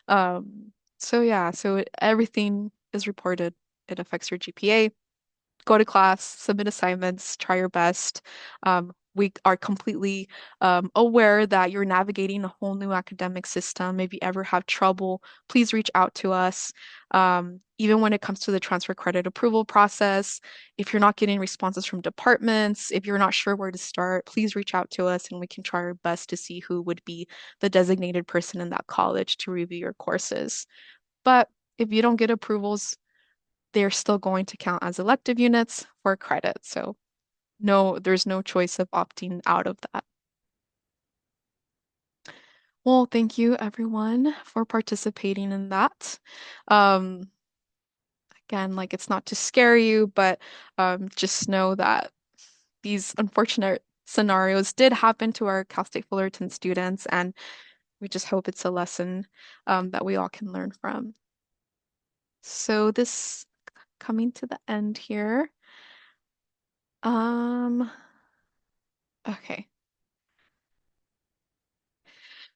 So yeah, so everything is reported. It affects your GPA. Go to class, submit assignments, try your best. We are completely aware that you're navigating a whole new academic system. If you ever have trouble, please reach out to us. Even when it comes to the transfer credit approval process, if you're not getting responses from departments, if you're not sure where to start, please reach out to us and we can try our best to see who would be the designated person in that college to review your courses. But if you don't get approvals, they're still going to count as elective units for credit. So no, there's no choice of opting out of that. Well, thank you everyone for participating in that. Um, Again, like it's not to scare you, but just know that these unfortunate scenarios did happen to our Cal State Fullerton students, and we just hope it's a lesson that we all can learn from. So this coming to the end here. Um, okay.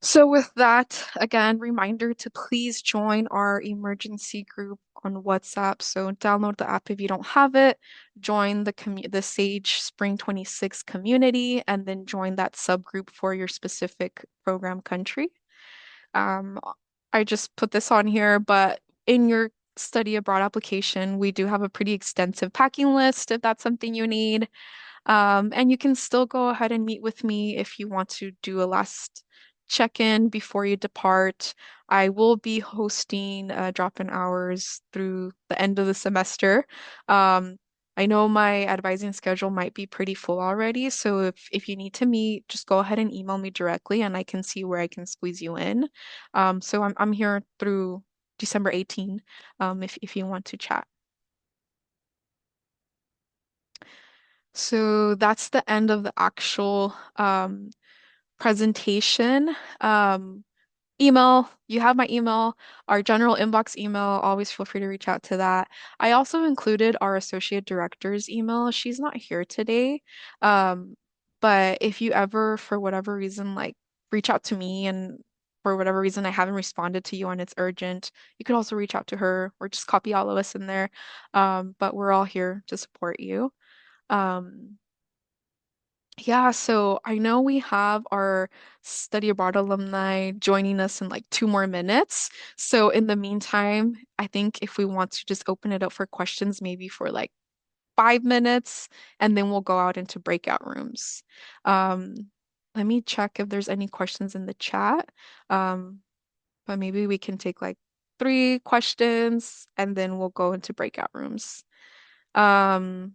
So with that, again, reminder to please join our emergency group on WhatsApp. So download the app if you don't have it, join the Sage Spring 26 community, and then join that subgroup for your specific program country. Um, I just put this on here, but in your study abroad application, we do have a pretty extensive packing list if that's something you need. And you can still go ahead and meet with me if you want to do a last check-in before you depart. I will be hosting drop-in hours through the end of the semester. I know my advising schedule might be pretty full already, so if you need to meet, just go ahead and email me directly and I can see where I can squeeze you in. So I'm here through December 18, if you want to chat. So that's the end of the actual presentation. Email, you have my email, our general inbox email. Always feel free to reach out to that. I also included our associate director's email. She's not here today. Um, but if you ever, for whatever reason, like reach out to me and for whatever reason I haven't responded to you and it's urgent, you could also reach out to her or just copy all of us in there. But we're all here to support you. Um, yeah, so I know we have our study abroad alumni joining us in like 2 more minutes. So in the meantime, I think if we want to just open it up for questions, maybe for like 5 minutes, and then we'll go out into breakout rooms. Um, Let me check if there's any questions in the chat. Um, but maybe we can take like 3 questions and then we'll go into breakout rooms. Um,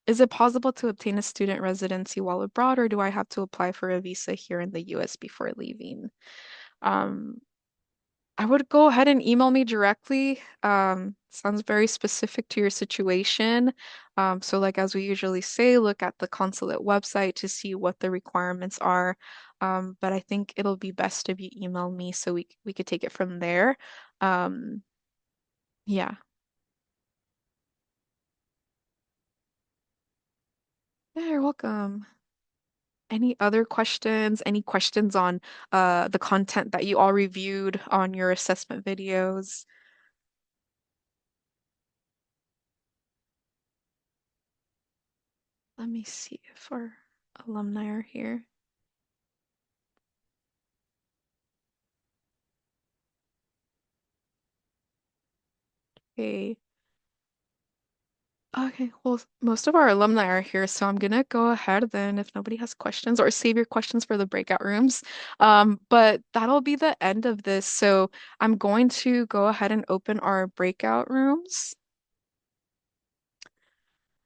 is it possible to obtain a student residency while abroad, or do I have to apply for a visa here in the US before leaving? Um, I would go ahead and email me directly. Sounds very specific to your situation. So like as we usually say, look at the consulate website to see what the requirements are. But I think it'll be best if you email me so we could take it from there. Um, yeah. Yeah, you're welcome. Any other questions? Any questions on the content that you all reviewed on your assessment videos? Let me see if our alumni are here. Okay. Okay, well, most of our alumni are here, so I'm gonna go ahead then if nobody has questions or save your questions for the breakout rooms. But that'll be the end of this. So I'm going to go ahead and open our breakout rooms.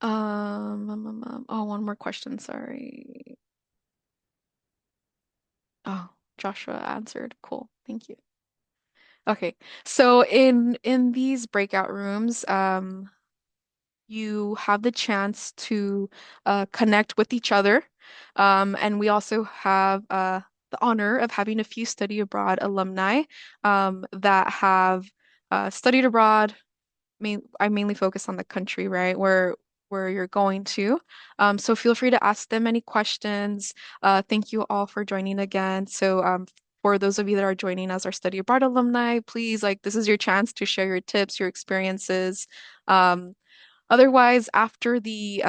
Oh, one more question, sorry. Oh, Joshua answered. Cool. Thank you. Okay. So in these breakout rooms, you have the chance to connect with each other. And we also have the honor of having a few study abroad alumni that have studied abroad. I mainly focus on the country, right, where you're going to. So feel free to ask them any questions. Thank you all for joining again. So for those of you that are joining as our study abroad alumni, please, like, this is your chance to share your tips, your experiences. Um, Otherwise, after the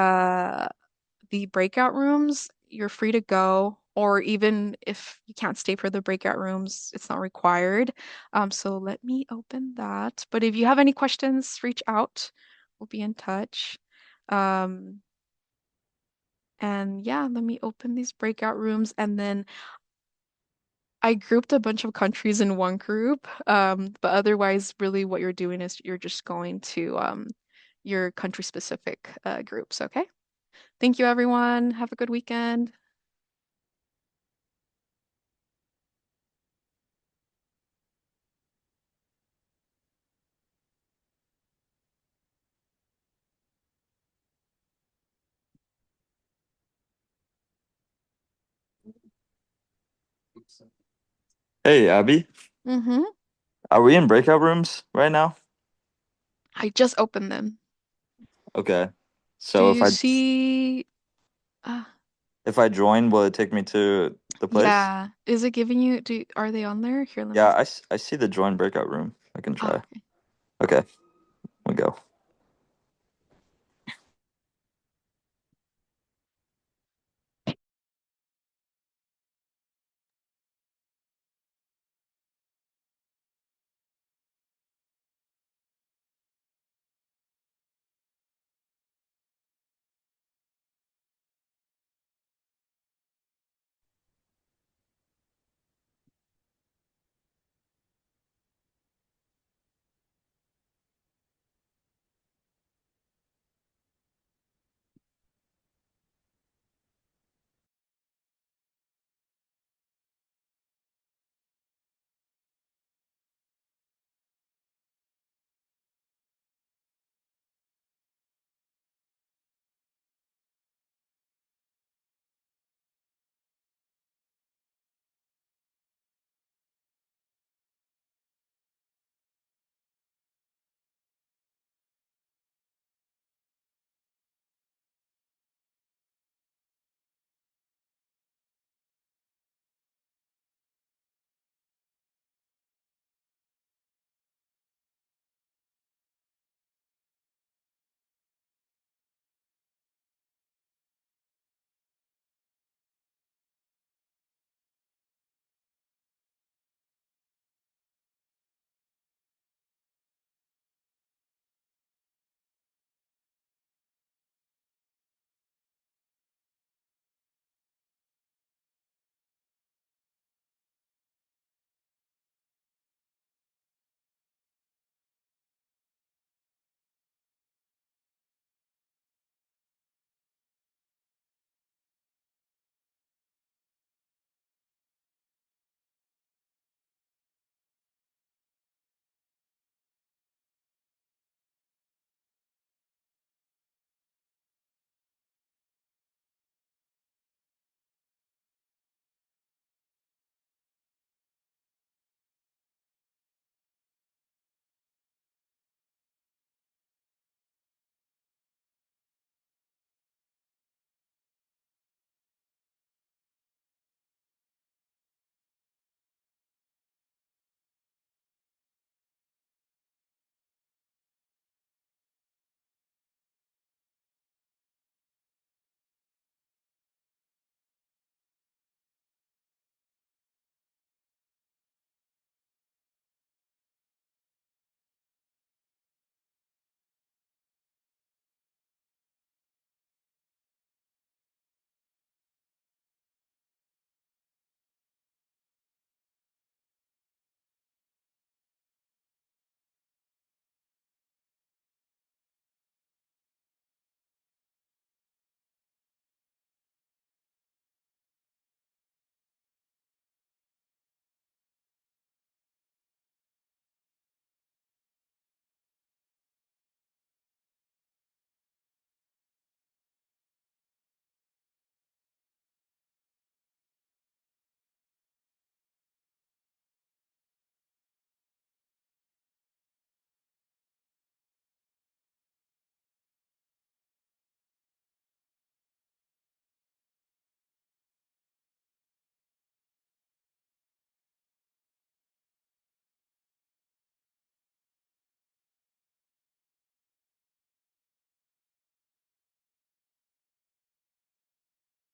breakout rooms, you're free to go, or even if you can't stay for the breakout rooms, it's not required. So let me open that. But if you have any questions, reach out. We'll be in touch. Um, and yeah, let me open these breakout rooms, and then I grouped a bunch of countries in one group. But otherwise, really what you're doing is you're just going to your country specific groups, okay? Thank you, everyone. Have a good weekend. Hey, Abby, Mm-hmm. are we in breakout rooms right now? I just opened them. Okay. Do So you see? Uh, if I join, will it take me to the place? yeah. Is it giving you? Are they on there? Here, let me Yeah, see. I see the join breakout room. I can Oh, try. okay. Okay, we go.